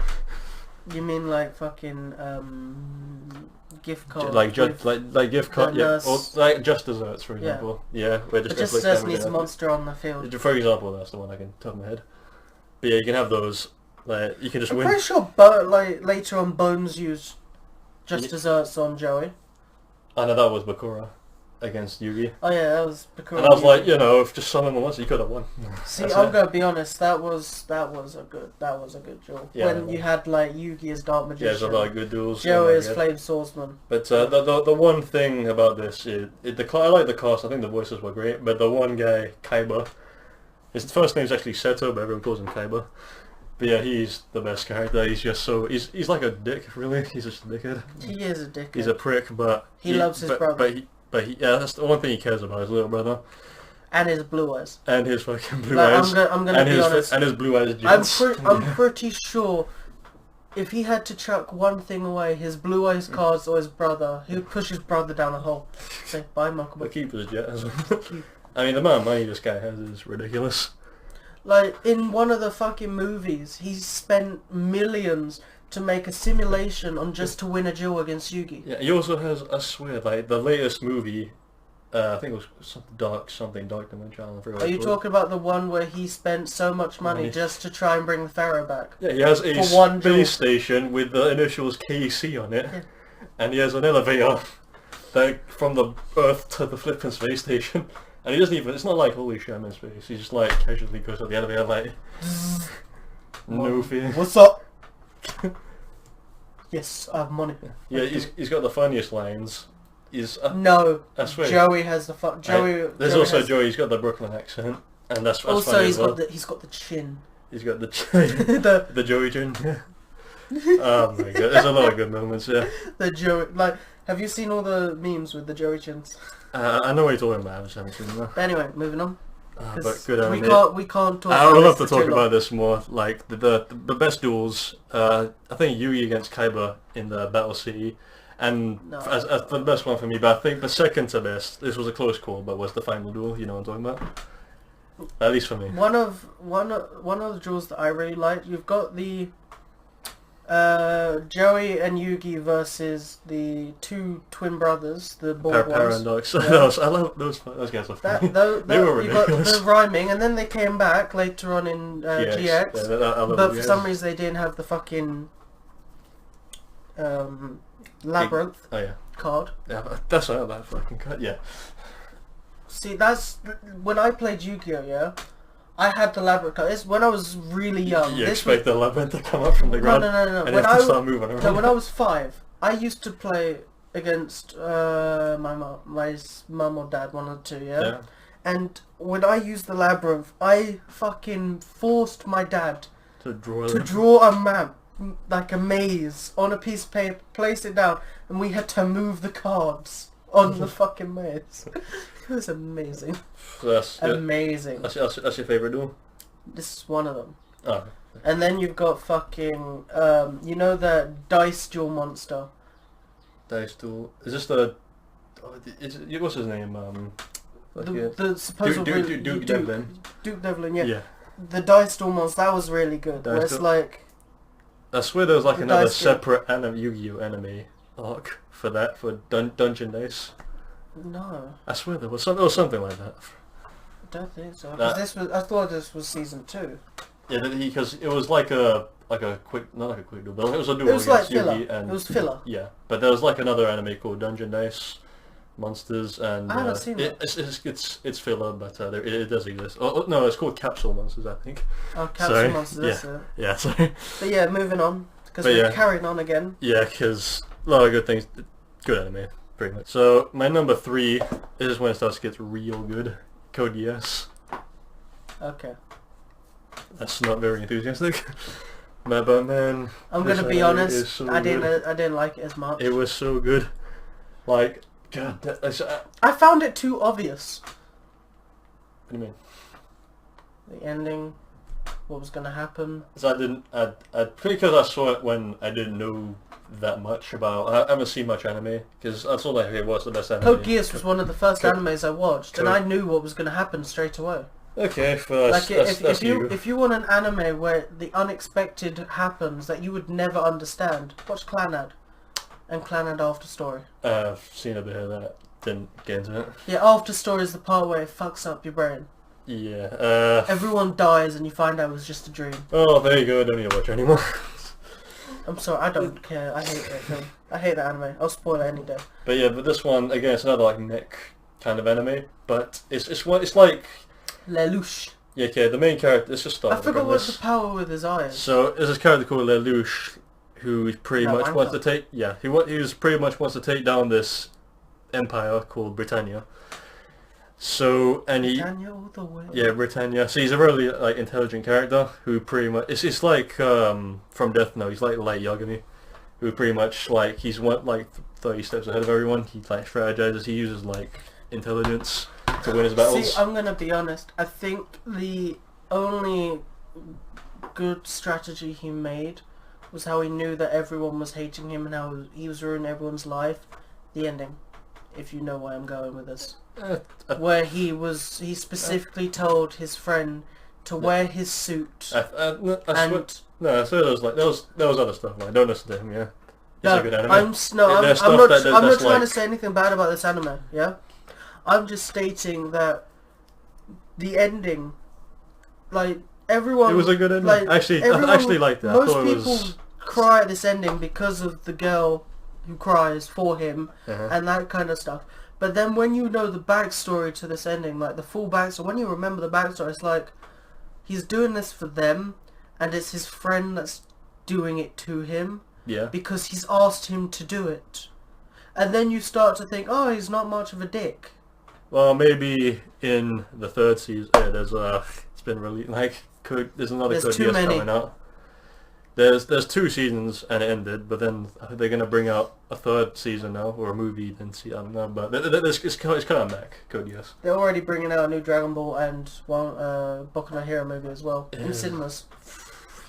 You mean like fucking gift card? Like gift card, yeah. Or like Just Desserts, for example. Yeah, where just Desserts needs a monster on the field. For example, that's the one I can top of my head. But yeah, you can have those. Like you can just win. I'm pretty sure, later on, Bones used Just Desserts on Joey. I know that was Bakura against Yugi. Oh yeah, that was Bakura. And I was like, if just someone once, you could have won. See, I'm gonna be honest. That was a good duel. Yeah, when you had Yugi as Dark Magician. Yeah, there's a lot of good duels. Joey as Flame Swordsman. But the one thing about this is I like the cast. I think the voices were great. But the one guy, Kaiba, his first name's actually Seto, but everyone calls him Kaiba. But yeah, he's the best character. He's just he's like a dick, really. He's just a dickhead. He is a dickhead. He's a prick, but he loves his brother. But that's the one thing he cares about, his little brother. And his blue eyes. And his fucking blue eyes. I'm gonna be honest. And his blue eyes jeans. I'm pretty sure if he had to chuck one thing away, his blue eyes cards or his brother, he would push his brother down a hole. Say, bye, Michael. But keep his jet as well. I mean, the amount of money this guy has is ridiculous. In one of the fucking movies, he spent millions to make a simulation on just to win a duel against Yugi. Yeah, he also has, I swear, the latest movie, I think it was something Dark Dimension. Are you talking about the one where he spent so much money just to try and bring the Pharaoh back? Yeah, he has a space station with the initials KC on it, and he has an elevator from the Earth to the flipping space station. And he doesn't even, it's not like, holy shit, I'm in space. He just casually goes up the elevator no fear. What's up? Yes, I have money. Yeah, he's got the funniest lines. No, I swear. Joey has the There's also Joey, he's got the Brooklyn accent. And that's also funny he's got the chin. He's got the the the Joey chin. Oh my god, there's a lot of good moments. Yeah. the Joey. Like, have you seen all the memes with the Joey chins? I know what you're talking about. I just haven't seen them. But anyway, moving on. But good anime. We can't talk. I would love to for too talk long. about this more. Like the best duels. I think Yui against Kaiba in the Battle City, and No. as for the best one for me. But I think the second to best. This was a close call, but was the final duel. You know what I'm talking about? At least for me. One of the duels that I really liked. You've got the Joey and Yugi versus the two twin brothers, the bald ones. Paradox. Yeah. I love those guys. Are funny. They were you got ridiculous. the rhyming, and then they came back later on in GX. Yeah, I love But those for guys. some reason they didn't have the fucking labyrinth Oh yeah. card. Yeah, that's not that fucking cut. Yeah. See, that's when I played Yu-Gi-Oh. Yeah, I had the labyrinth card. It's when I was really young. You This expect the labyrinth to come up from the No, ground no. and When have to start moving around. No, when I was 5, I used to play against my mum or dad, one or two, yeah? And when I used the labyrinth, I fucking forced my dad to draw to draw a map, like a maze, on a piece of paper, place it down, and we had to move the cards on the fucking maze. It was amazing. So that's Amazing. That's your favourite duel? This is one of them. Oh. And then you've got fucking, you know the dice duel monster? Dice duel. Is this the... what's his name? The supposed Duke Devlin. Duke Devlin, yeah. Yeah. The dice duel monster, that was really good. Dice Where it's duel. like... I swear there was like The another dice duel. separate Yu-Gi-Oh anime arc for that, for Dungeon Dice. No, I swear there was something like that. I don't think so. That- 'Cause I thought this was season 2. Yeah, because it was like a quick, not like a quick duel, but it was a duel It was like against filler. Yugi and... It was filler. Yeah, but there was like another anime called Dungeon Dice Monsters, and I haven't seen that. it's filler, but it does exist. Oh no, it's called Capsule Monsters, I think. Oh, Capsule Sorry. Monster, that's it. Yeah, sorry. But yeah, moving on. Because But we're yeah. carrying on again. Yeah, because a lot of good things, good anime, pretty much. So my number 3 is when it starts to get real good. Code Yes. Okay. That's not very enthusiastic. But man, I'm this gonna be anime honest, is so I good. didn't like it as much. It was so good. Like, God, I found it too obvious. what do you mean? The ending, what was gonna happen. So because I saw it when I didn't know that much about. I haven't seen much anime because I saw like, hey, what's the best anime? Code Geass was one of the first animes I watched, and Code- I knew what was gonna happen straight away. Okay, first, Like that's if you want an anime where the unexpected happens that you would never understand, watch Clanad and Clanad After Story. I've seen a bit of that. Didn't get into it. Yeah, After Story is the part where it fucks up your brain. Yeah. Everyone dies and you find out it was just a dream. Oh, there you go. I don't need to watch it anymore. I'm sorry, I don't care. I hate that film. I hate that anime. I'll spoil it any day. But yeah, but this one again, it's another like mech kind of anime, but it's like Lelouch. yeah, okay. The main character. It's just I started forgot from what's this. the power with his eyes. So there's this character called Lelouch, who pretty No, much I'm wants not. to take. Yeah, he was pretty much wants to take down this empire called Britannia. So and he. Britannia all the way. Yeah, Britannia. So he's a really like intelligent character who pretty much it's like from Death Note. He's like Light Yagami, who pretty much like he's 30 steps ahead of everyone. He like strategizes. He uses like intelligence to win his battles. See, I'm gonna be honest. I think the only good strategy he made was how he knew that everyone was hating him and how he was ruining everyone's life. The ending, if you know where I'm going with this. Where he specifically told his friend to wear his suit I swear, and no, I swear there was like there was other stuff. Like don't listen to him. Yeah, he's a good anime. I'm not There's stuff I'm not that's trying to like- say anything bad about this anime. Yeah, I'm just stating that the ending, like everyone, It was a good ending. Like, Actually, I everyone- actually liked it. I Most thought it people was. cry at this ending because of the girl who cries for him Uh-huh. and that kind of stuff. But then when you know the backstory to this ending, like the full backstory, when you remember the backstory, it's like he's doing this for them, and it's his friend that's doing it to him Yeah. because he's asked him to do it. And then you start to think, oh, he's not much of a dick. Well, maybe in the third season, there's It's been really there's another There's Code too Geass many. coming out. There's 2 seasons and it ended, but then they're gonna bring out a 3rd season now, or a movie. Then see, I don't know, but it's coming back. Code Geass. They're already bringing out a new Dragon Ball and one Boku no Hero movie as well in cinemas.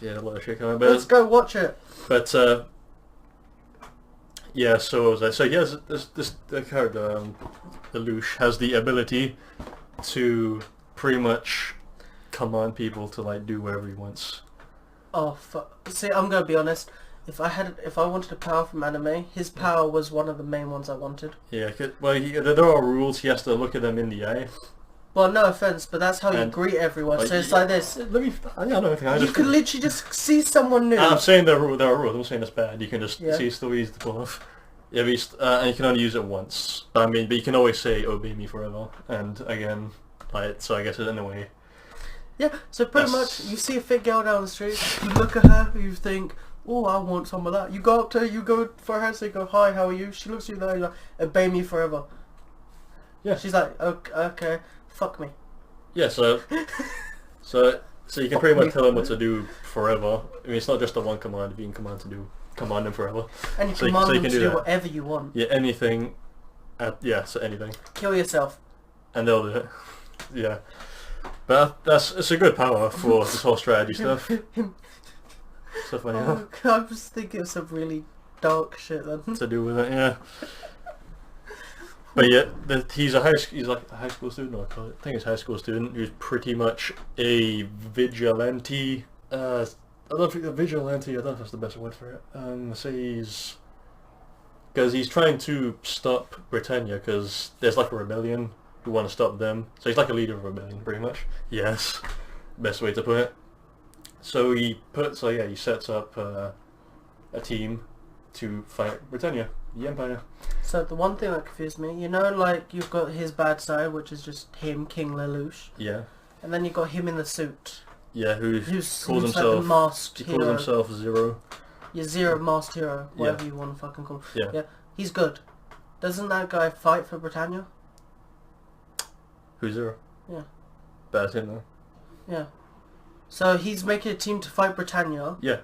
Yeah, a lot of shit coming. But Let's go watch it. But yeah, so what was I? So yes, this the character, Lelouch, has the ability to pretty much command people to like do whatever he wants. Oh fuck! See, I'm gonna be honest. If I wanted a power from anime, his power was one of the main ones I wanted. Yeah, well, there are rules. He has to look at them in the eye. Well, no offense, but that's how you And- greet everyone. So it's like this. Let me. I don't know. You could literally just see someone new. I'm saying there are rules. I'm not saying it's bad. You can just Yeah. see it's still easy to pull off. Yeah, and you can only use it once. But you can always say "Obey me forever," and again, so I guess in a way. Yeah, so pretty That's- much, you see a fit girl down the street, you look at her, you think, oh, I want some of that. You go up to her, you go for her, so you go, hi, how are you? She looks at you there, you're like, obey me forever. Yeah. She's like, okay, fuck me. Yeah, so you can pretty much tell him what to do forever. I mean, it's not just the one command. You can command him forever. And you So you- command so you them can to do do that. whatever you want. Yeah, anything. So anything, Kill yourself. and they'll do it. Yeah, but it's a good power for this whole strategy stuff. Stuff like that I was thinking of some really dark shit then. to do with it. Yeah. But yeah, he's like a high school student. I think he's a high school student who's pretty much a vigilante. I don't think the vigilante. I don't know if that's the best word for it. Say because he's trying to stop Britannia because there's like a rebellion who want to stop them. So he's like a leader of a rebellion, pretty much. Yes, best way to put it. So he sets up a team to fight Britannia, the Empire. So the one thing that confused me, you know, like you've got his bad side, which is just him, King Lelouch, Yeah. and then you've got him in the suit, Yeah, who who's calls like the himself masked he hero. calls himself Zero. Your Zero masked hero, whatever Yeah. you want to fucking call him. Yeah. Yeah, he's good. Doesn't that guy fight for Britannia? Who's Zero? Yeah. Bad him though. Yeah. So he's making a team to fight Britannia, Yeah.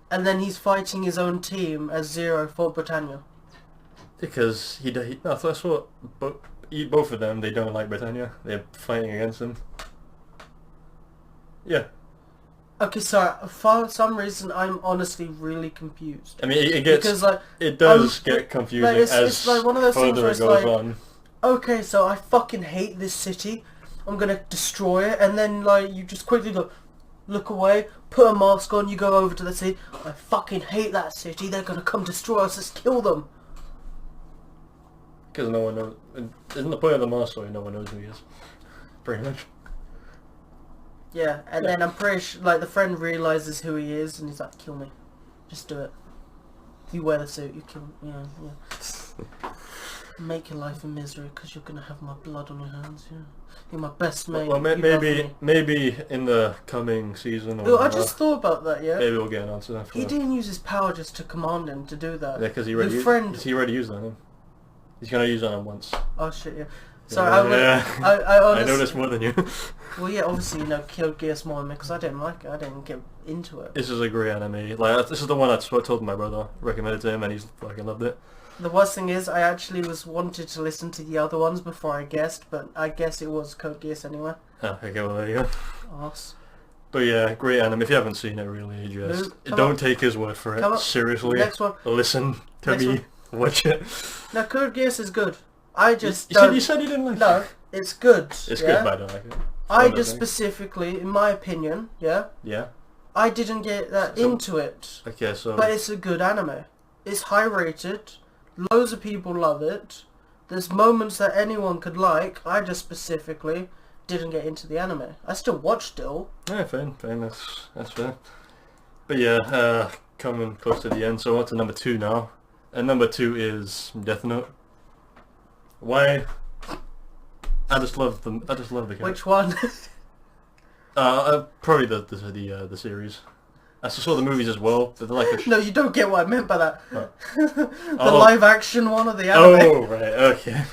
and then he's fighting his own team as Zero for Britannia. Because no, that's what both of them, they don't like Britannia. They're fighting against him. Yeah. Okay, so for some reason I'm honestly really confused. I mean, it gets Because like, it does get confusing like, it's as like one of those things further where it it's goes like, on. okay, so I fucking hate this city. I'm gonna destroy it, and then like you just quickly look away, put a mask on, you go over to the city. I fucking hate that city. They're gonna come destroy us. Let's kill them. Because no one knows. Isn't the point of the mask so no one knows who he is? Pretty much. Yeah, and Yeah. then I'm pretty sure like the friend realizes who he is, and he's like, "Kill me, just do it. You wear the suit. You kill. Yeah. Make your life a misery because you're gonna have my blood on your hands. Yeah, you're my best mate. Well, You love me." maybe in the coming season or Ooh, I just thought about that. Yeah. maybe we'll get an answer. He didn't use his power just to command him to do that. Yeah, because he Your friend. already used it on him. He's gonna use it on him once. Oh shit, yeah. So Yeah. I honestly, I know this more than you. Well, yeah, obviously, killed Geass more than me because I didn't like it. I didn't get into it. This is a great anime. Like this is the one I told my brother, recommended to him, and he's fucking loved it. The worst thing is, I actually wanted to listen to the other ones before I guessed, but I guess it was Code Geass anyway. Oh, okay, well there you go. Arse. But yeah, great anime. If you haven't seen it, really, just Luke, come don't on. take his word for Come it. on. Seriously, Next one. listen to Next me. one. Watch it. Now, Code Geass is good. I just You don't... said you didn't like No, it. it's good. It's yeah? good, but I don't like it. I One of just the things. specifically, in my opinion, yeah, Yeah. I didn't get that So- into it. Okay, so But it's a good anime. It's high rated. Loads of people love it. There's moments that anyone could like. I just specifically didn't get into the anime. I still watch still. yeah, fine. That's fair. But yeah, coming close to the end. So on to number 2 now, and number 2 is Death Note. Why? I just love the character. Which one? Probably the series. I saw the movies as well. They're like a No, you don't get what I meant by that. Oh. The Oh. live action one or the anime? Oh right, okay.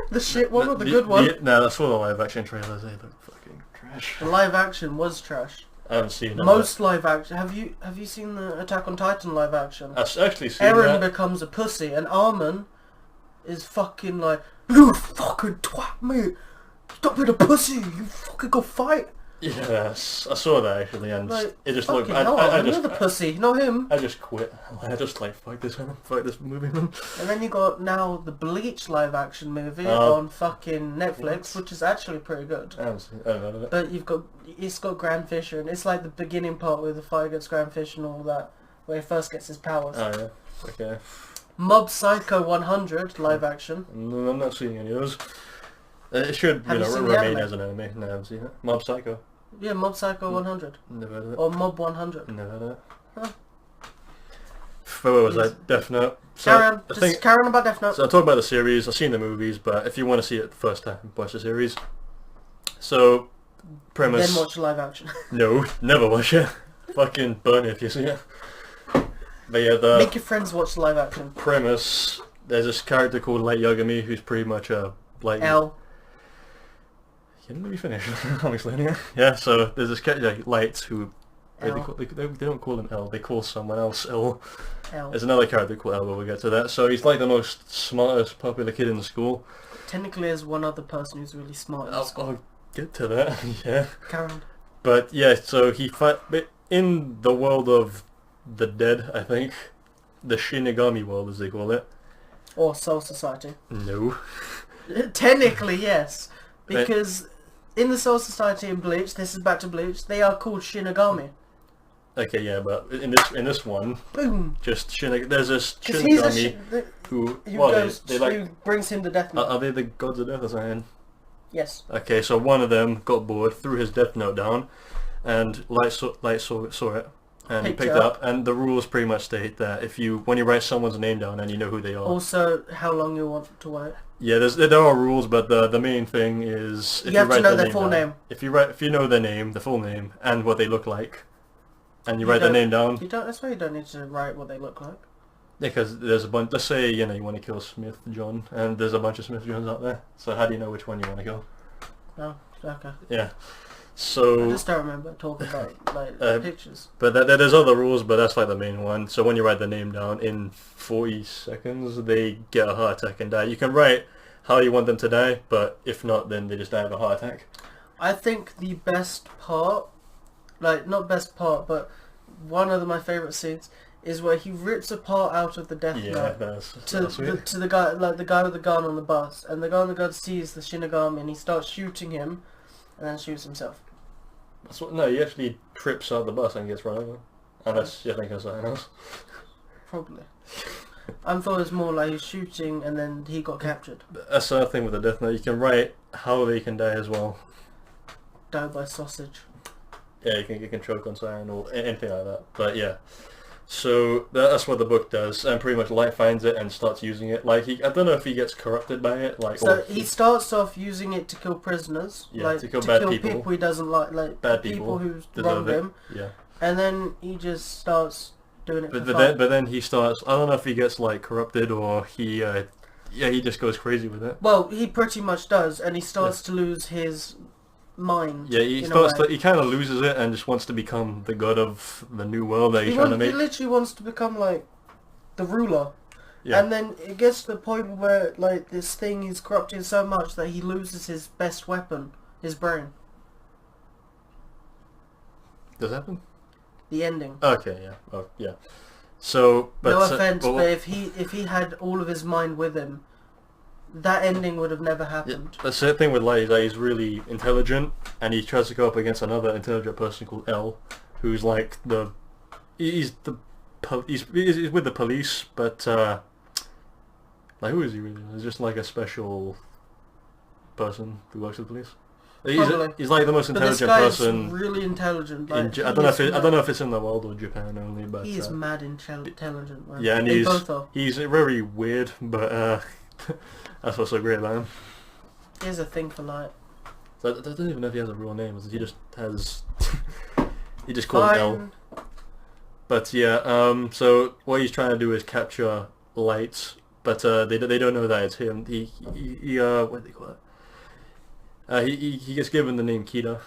The shit one or the good one? No, that's all the live action trailers. They look fucking trash. trash. The live action was trash. I haven't seen it. Most live action. Have you seen the Attack on Titan live action? I've actually seen Eren that. becomes a pussy, and Armin is fucking like, you fucking twat, mate. Stop being a pussy. You fucking go fight. Yes, I saw that actually, and Like, it just looked. fucking hell, you're the pussy, not him. I just quit. I just like fuck this movie. Man. And then you got now the Bleach live action movie Oh. on fucking Netflix, which is actually pretty good. I don't know. But it's got Grand Fisher, and it's like the beginning part where the fight against Grand Fisher and all that, where he first gets his powers. Oh yeah. Okay. Mob Psycho 100 live action. No, I'm not seeing any of those. It should, Have you seen the remain anime? as an anime. No, I haven't seen it. Mob Psycho. Yeah, Mob Psycho 100 Never heard of it. or Mob 100. Never heard of it. Huh. But what was that? Death Note. So Carry on, I just think. carry on about Death Note. So I talk about the series. I've seen the movies, but if you want to see it the first time, watch the series. So premise. Then watch live action. No, never watch it. Fucking burn it if you see it. But yeah, the Make your friends watch live action. premise. There's this character called Light Yagami who's pretty much a like. L. You didn't let me finish. I'm explaining it. Yeah, so there's this character Light who. They don't call him L. They call someone else L. L. There's another character called L, but we'll get to that. So he's like the most smartest, popular kid in the school. Technically, there's one other person who's really smart in school. I'll get to that. Yeah. Carry on. But yeah, so he in the world of the dead, I think, the Shinigami world as they call it. Or Soul Society. No. Technically, yes. Because in the Soul Society in Bleach, this is back to Bleach, they are called Shinigami. Okay, yeah, but in this one, Boom. just there's this 'Cause he's Shinigami who who brings him the Death Note. are they the gods of death or something? Yes. Okay, so one of them got bored, threw his Death Note down, and Light saw it and Picked picked it it up. up. And the rules pretty much state that when you write someone's name down and you know who they are. Also, how long you want to wait. Yeah, there are rules, but the main thing is if You have to write know their their full down, name. If you know their name, the full name, and what they look like, and you write their don't- name down. You don't. That's why you don't need to write what they look like. Because there's a bunch. Let's say you want to kill Smith John, and there's a bunch of Smith Johns out there. So how do you know which one you want to kill? Oh, okay. Yeah. I So, just don't remember talking about like pictures. but there's other rules, but that's like the main one. So when you write the name down, in 40 seconds they get a heart attack and die. You can write how you want them to die, but if not, then they just die of a heart attack. I think the best part, like not best part, but one of my favourite scenes is where he rips a part out of the Death Yeah, Note that's to the guy, like the guy with the gun on the bus, and the guy on the gun sees the Shinigami and he starts shooting him, and then shoots himself. No, he actually trips out the bus and gets run over. Unless you're thinking of something else. Probably. I thought it was more like he's shooting and then he got captured. That's the other thing with the Death Note. You can write how they can die as well. Die by sausage. Yeah, you can choke on something or anything like that. But yeah. So that's what the book does, and pretty much Light finds it and starts using it. Like I don't know if he gets corrupted by it. Like So he starts off using it to kill prisoners, Yeah, like to kill bad people. he doesn't like Bad people who deserve wronged it. him, Yeah. and then he just starts doing it But for fun. then he starts. I don't know if he gets like corrupted or he he just goes crazy with it. Well, he pretty much does, and he starts to lose his mind. Yeah, he he kind of loses it and just wants to become the god of the new world that he's trying to He make. literally wants to become like the ruler. Yeah. And then it gets to the point where like this thing is corrupting so much that he loses his best weapon, his brain. Does that happen? The ending. Okay, yeah. Oh, yeah. So, but... No offense, but if he had all of his mind with him, that ending would have never Yeah, happened. that's the thing with Light is that he's really intelligent, and he tries to go up against another intelligent person called L, who's like he's with the police, but like who is he really? He's just like a special person who works with the police. He's like the most But this intelligent guy person. is really intelligent. Like, I don't know if it's in the world or Japan only, but he is mad intelligent. Man. yeah, and They both are. he's very weird, but that's what's so great about him. He has a thing for light. So I don't even know if he has a real name. He just has. He just calls him L. Fine. But yeah, so what he's trying to do is capture Light, but they don't know that it's him. He what do they call it? He gets given the name Kida,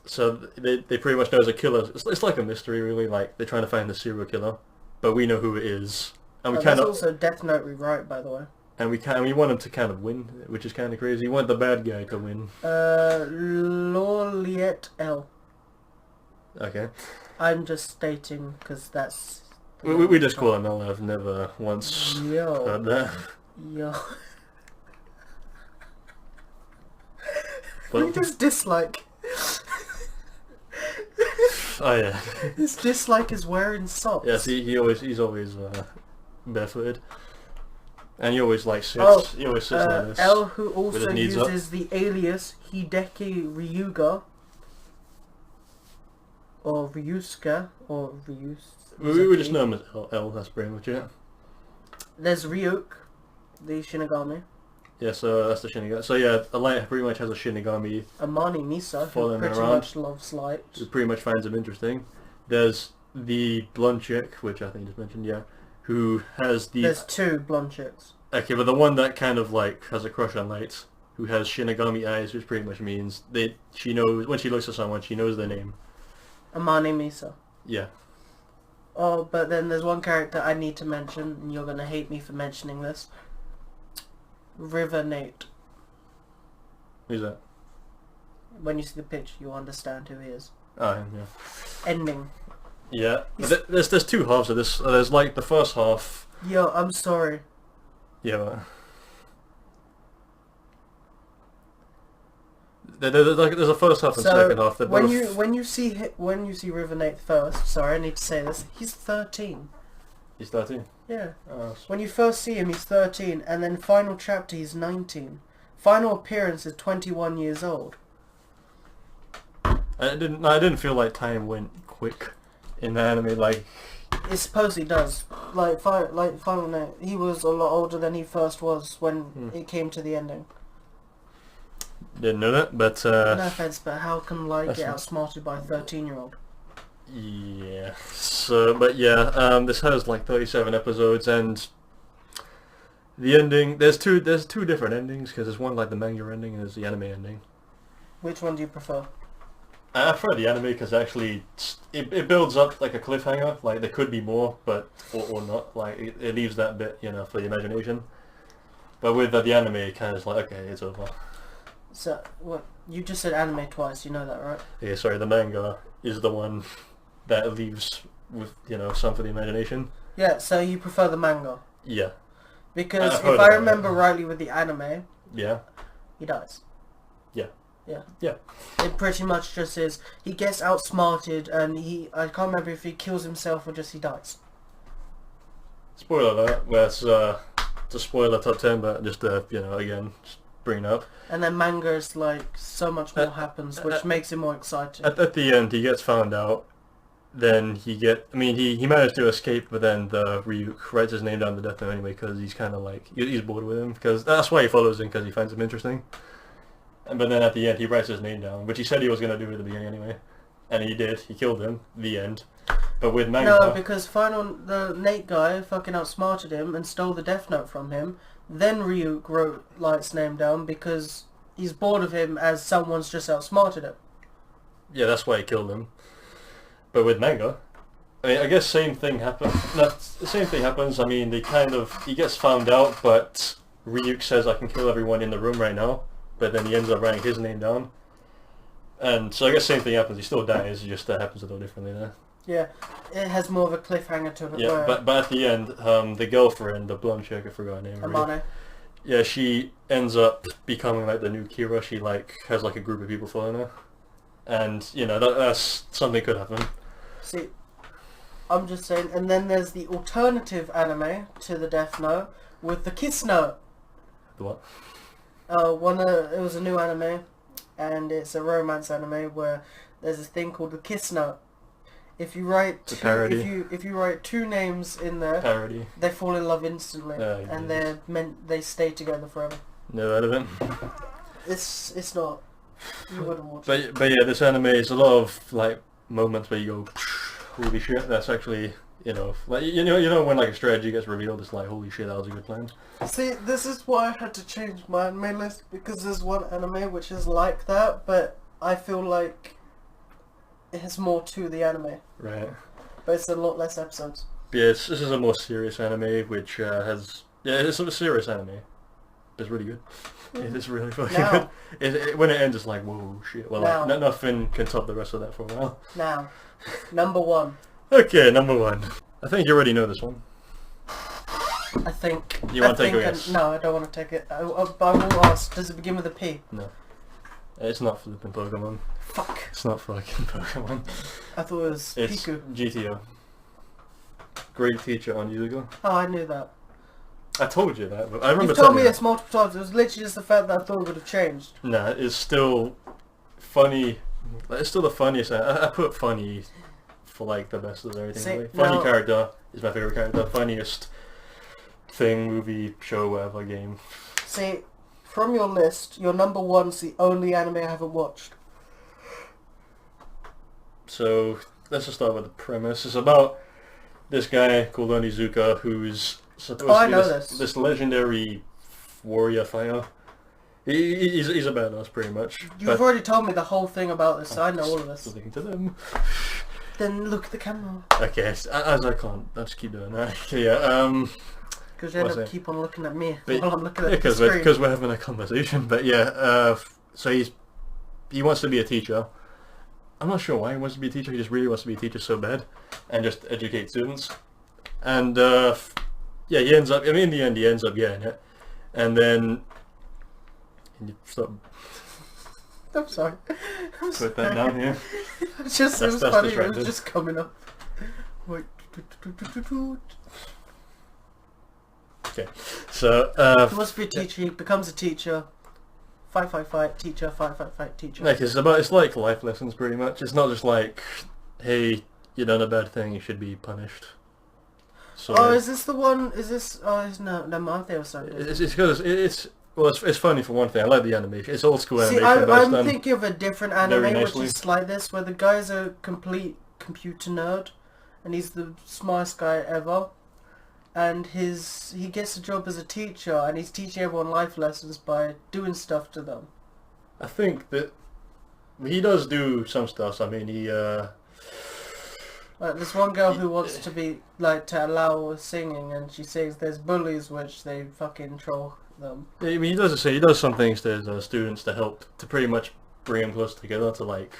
So they pretty much know there's a killer. It's like a mystery, really. Like they're trying to find the serial killer, but we know who it is, and we kind That's of also Death Note rewrite, by the way. and we want him to kind of win, which is kind of crazy. We want the bad guy to win. Loliet L. Okay. I'm just stating because that's. We just call him L. I've never once heard that. Yo. Well, We just dislike. oh yeah. His dislike is wearing socks. Yes, he's always barefooted, and he always like sits. Oh, he always sits like this. L, who with his also knees up. uses the alias Hideki Ryuga, or Ryusuke, or We just know him as L. That's pretty much it. There's Ryuk, the Shinigami. Yeah, so that's the Shinigami. So yeah, a light pretty much has a Shinigami Amani Misa, who following pretty around. much loves light. who pretty much finds him interesting. There's the blonde chick, which I think you just mentioned, yeah, who has the... There's two blonde chicks. Okay, but the one that kind of like has a crush on Light, who has Shinigami eyes, which pretty much means she knows, when she looks at someone, she knows their name. Amani Misa. Yeah. Oh, but then there's one character I need to mention, and you're gonna hate me for mentioning this. River Nate. Who's that? When you see the picture, you'll understand who he is. Oh, him, yeah. Ending. Yeah. But there's two halves of this. There's like the first half. Yo, I'm sorry. Yeah, but... There's a first half and second half. They're when both... you see River Nate first, sorry, I need to say this. He's 13. He's 13. Yeah. Oh, When you first see him, he's 13, and then final chapter, he's 19. Final appearance is 21 years old. I didn't feel like time went quick in the anime. Like, It supposedly does. Like Final Nate, he was a lot older than he first was when it came to the ending. didn't know that, but No offense, but how can Light that's get not- outsmarted by a 13-year-old? yeah. So, but yeah, this has like 37 episodes, and the ending. There's two different endings, because there's one like the manga ending and there's the anime ending. Which one do you prefer? I prefer the anime because actually it builds up like a cliffhanger. Like there could be more, but or not. Like it leaves that bit, for the imagination. But with the anime, it kind of is like, okay, it's over. So, what? You just said anime twice, you know that, right? Yeah, sorry, the manga is the one that leaves with, some for the imagination. Yeah, so you prefer the manga. Yeah. Because I've heard if I about it. remember rightly with the anime, Yeah. he dies. Yeah. Yeah. Yeah. It pretty much just is, he gets outsmarted and I can't remember if he kills himself or just he dies. Spoiler alert, well, it's a spoiler top 10, but just, again, just bring it up. And then manga is like, so much more happens, which makes it more exciting. At the end, he gets found out, then he managed to escape, but then the Ryuk writes his name down the death note anyway, because he's kind of like, he's bored with him, because that's why he follows him, because he finds him interesting. But then at the end, he writes his name down, which he said he was going to do at the beginning anyway. And he did. He killed him. The end. But with manga... No, because the Nate guy fucking outsmarted him and stole the death note from him. Then Ryuk wrote Light's name down because he's bored of him as someone's just outsmarted him. Yeah, that's why he killed him. But with manga... I guess same thing happens. No, the same thing happens. He gets found out, but Ryuk says, I can kill everyone in the room right now. But then he ends up writing his name down. And so I guess same thing happens. He still dies. It just happens a little differently there. Yeah, it has more of a cliffhanger to it. Yeah, but at the end, the girlfriend, the blonde chick, I forgot her name. Amane. Yeah, she ends up becoming like the new Kira. She has like a group of people following her. And, that's something could happen. See, I'm just saying, and then there's the alternative anime to the Death Note with the Kiss Note. The what? It was a new anime, and it's a romance anime where there's this thing called the Kiss Note. If you write It's a parody. if you write two names in there, Parody. they fall in love instantly, Oh, and yeah. they stay together forever. Never heard of it. It's not. You wouldn't watch it. But yeah, this anime is a lot of like moments where you go, holy shit, that's actually, like when like a strategy gets revealed, it's like, holy shit, that was a good plan. See, this is why I had to change my anime list, because there's one anime which is like that, but I feel like it has more to the anime, Right. but it's a lot less episodes. Yeah, this is a more serious anime, which has... Yeah, it's a serious anime. It's really good. It is really fucking Now. good. When it ends, it's like, whoa, shit. Well, like, nothing can top the rest of that for a while. Now, number one. Okay, number one. I think you already know this one. I think... You want to take a guess? No, I don't want to take it. But I will ask, does it begin with a P? No. It's not flipping Pokemon. Fuck. It's not fucking Pokemon. I thought it was It's Piku. GTO. Great teacher on Yugo. Oh, I knew that. I told you that, but I remember You've told telling me you. this multiple times. It was literally just the fact that I thought it would have changed. Nah, it's still funny. Like, it's still the funniest. I put funny for like the best of everything. See, Really. Funny now- character is my favorite character. Funniest thing, movie, show, whatever, game. See, from your list, your number one's the only anime I haven't watched. So let's just start with the premise. It's about this guy called Onizuka who's supposed Oh, I to be know this legendary warrior fighter. He's a badass pretty much. You've already told me the whole thing about this, so I know all of this. Looking to them. Then look at the camera. Okay, as I can't, I'll just keep doing that. Yeah, Because you end What's up it? keep on looking at me But- while I'm looking at yeah, the screen. because we're having a conversation. But yeah, so he wants to be a teacher. I'm not sure why he wants to be a teacher. He just really wants to be a teacher so bad, and just educate students. And yeah, he ends up. I mean, in the end, he ends up getting it. And then, can you stop? I'm sorry. I'm Put that down here. It's just, it was That's funny, it distracting. was just coming up. Wait. Okay, so He wants to be a teacher, he becomes a teacher. Fight, fight, fight, teacher, fight, fight, fight, teacher. like it's like life lessons pretty much. It's not just like, hey, you done a bad thing, you should be punished. So Oh, is this the one, is this, oh, it's no, mind they were so good. it's because it's funny for one thing. I like the animation. It's old school See, animation, but it's I'm done thinking of a different very anime which nicely. is like this, where the guy's a complete computer nerd, and he's the smartest guy ever, and he gets a job as a teacher, and he's teaching everyone life lessons by doing stuff to them. I think that he does do some stuff. I mean, he Like, there's one girl who wants to be, like, to allow singing, and she sings, there's bullies which they fucking troll them. I mean, he does some things to his students to help to pretty much bring them close together to like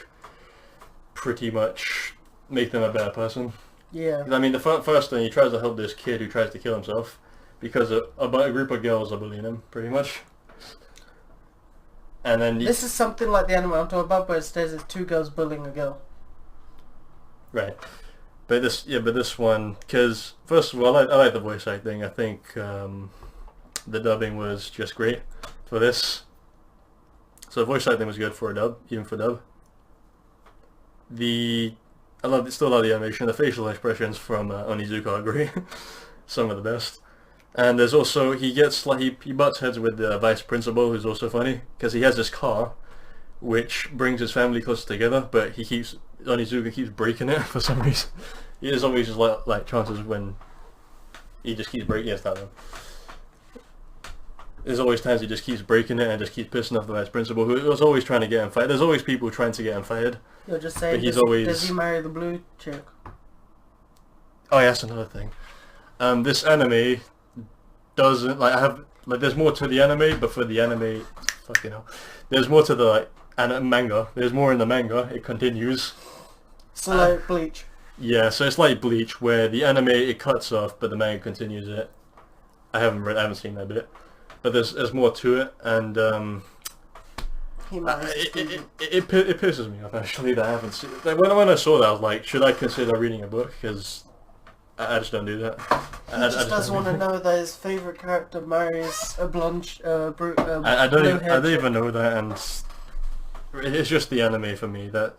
pretty much make them a better person. Yeah. I mean, the first thing, he tries to help this kid who tries to kill himself because a group of girls are bullying him, pretty much. And then This is something like the anime I'm talking about, but it says it's two girls bullying a girl. right, but this one, because first of all, I like the voice acting. I think the dubbing was just great for this. So the voice acting was good for a dub, even for dub. Still love the animation. The facial expressions from Onizuka are great. Some of the best. And there's also, he butts heads with the vice principal, who's also funny, because he has this car, which brings his family closer together, but Onizuka keeps breaking it for some reason. There's always just like chances when he just keeps breaking it. There's always times he just keeps breaking it and just keeps pissing off the vice principal, who was always trying to get him fired. There's always people trying to get him fired. You're just saying, But does he marry the blue chick? Oh yeah, that's another thing. This anime doesn't there's more to the anime, but for the anime, fucking hell, there's more to the manga. There's more in the manga. It continues. So like Bleach. Yeah, so it's like Bleach, where the anime it cuts off, but the manga continues it. I haven't seen that bit, but there's more to it, and He marries it pisses me off actually that I haven't seen. Like, when I saw that, I was like, should I consider reading a book? Because I just don't do that. He just doesn't want to know that his favourite character marries a blonde, I don't even know that, and it's just the anime for me that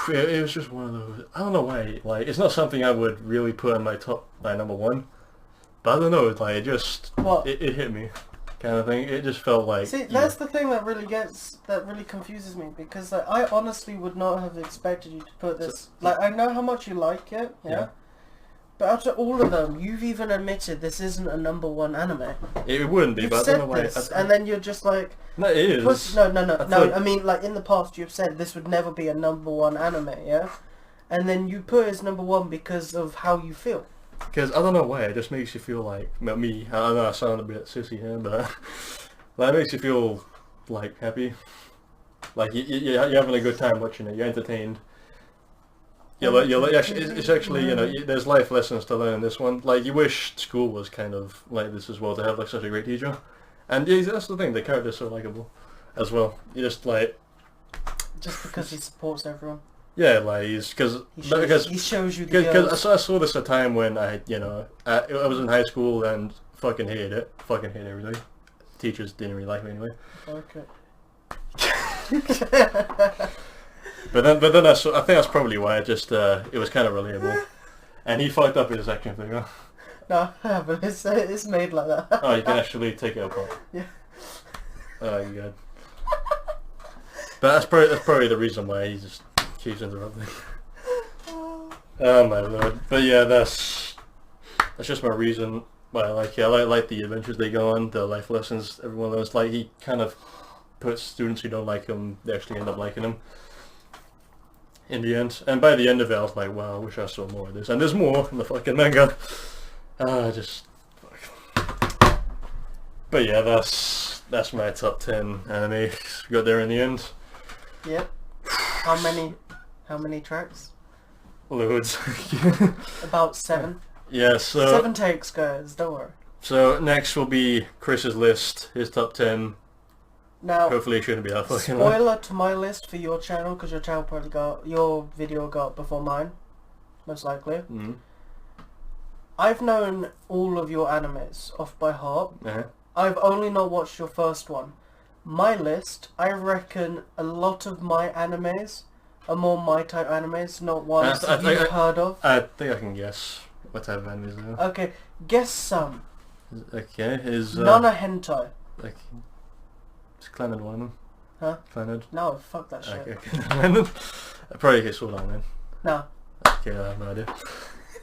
it was just one of those. I don't know why. Like, it's not something I would really put in my top, like, number one. But I don't know. Like, it just it hit me, kind of thing. It just felt like. See, that's the thing that really confuses me, because like, I honestly would not have expected you to put this. Like, I know how much you like it, yeah. But out of all of them, you've even admitted this isn't a number one anime. It wouldn't be, You've but I said don't know why. this, and then you're just like... No, it is. No, I mean, like, in the past you've said this would never be a number one anime, yeah? And then you put it as number one because of how you feel. Because, I don't know why, it just makes you feel like, me, I know I sound a bit sissy here, but like, it makes you feel, like, happy. Like, you're having a good time watching it, you're entertained. It's actually, you know, there's life lessons to learn in this one. Like, you wish school was kind of like this as well, to have, like, such a great teacher. And yeah, that's the thing, the character's so likable as well. You just, like... Just because he supports everyone. Yeah, like, he shows you the girls. Because I saw this at a time when I was in high school and fucking hated it. Fucking hated everything. Teachers didn't really like me anyway. Okay. But then I think that's probably why it was kind of relatable. And he fucked up his action figure. No, but it's made like that. Oh, you can actually take it apart. Yeah. Oh, you good. But that's probably the reason why he just keeps interrupting. Oh my lord. But yeah, that's just my reason why I like it. I like the adventures they go on, the life lessons everyone learns. Like, he kind of puts students who don't like him, they actually end up liking him in the end. And by the end of it, I was like, wow, I wish I saw more of this. And there's more in the fucking manga. Fuck. But yeah, that's my top 10 anime. Got there in the end. Yep. How many tracks? Loads. About 7. Yeah, so... 7 takes, guys, don't worry. So next will be Chris's list, his top 10. Now, hopefully it shouldn't be that fucking long. spoiler to my list for your channel, because your video got before mine, most likely. Mm-hmm. I've known all of your animes off by heart. Uh-huh. I've only not watched your first one. My list, I reckon a lot of my animes are more my type animes, not ones you've heard of. I think I can guess what type of animes they are. Okay, guess some. Okay, None are hentai. Like, is Clannad one of them? Huh? Clannad? No, fuck that shit. Okay. I probably get Sword Art then. No. Okay, I have no idea.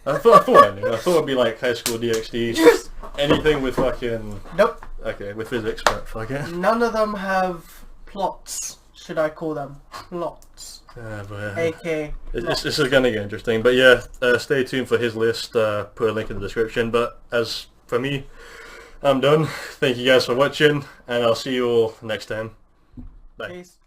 I thought I knew. I thought it'd be like High School DxD. Anything with fucking... Nope. Okay, with physics, but fuck it. None of them have plots, should I call them. Plots. A.K.A. This is going to get interesting. But yeah, stay tuned for his list. Put a link in the description. But as for me, I'm done. Thank you guys for watching, and I'll see you all next time. Bye. Peace.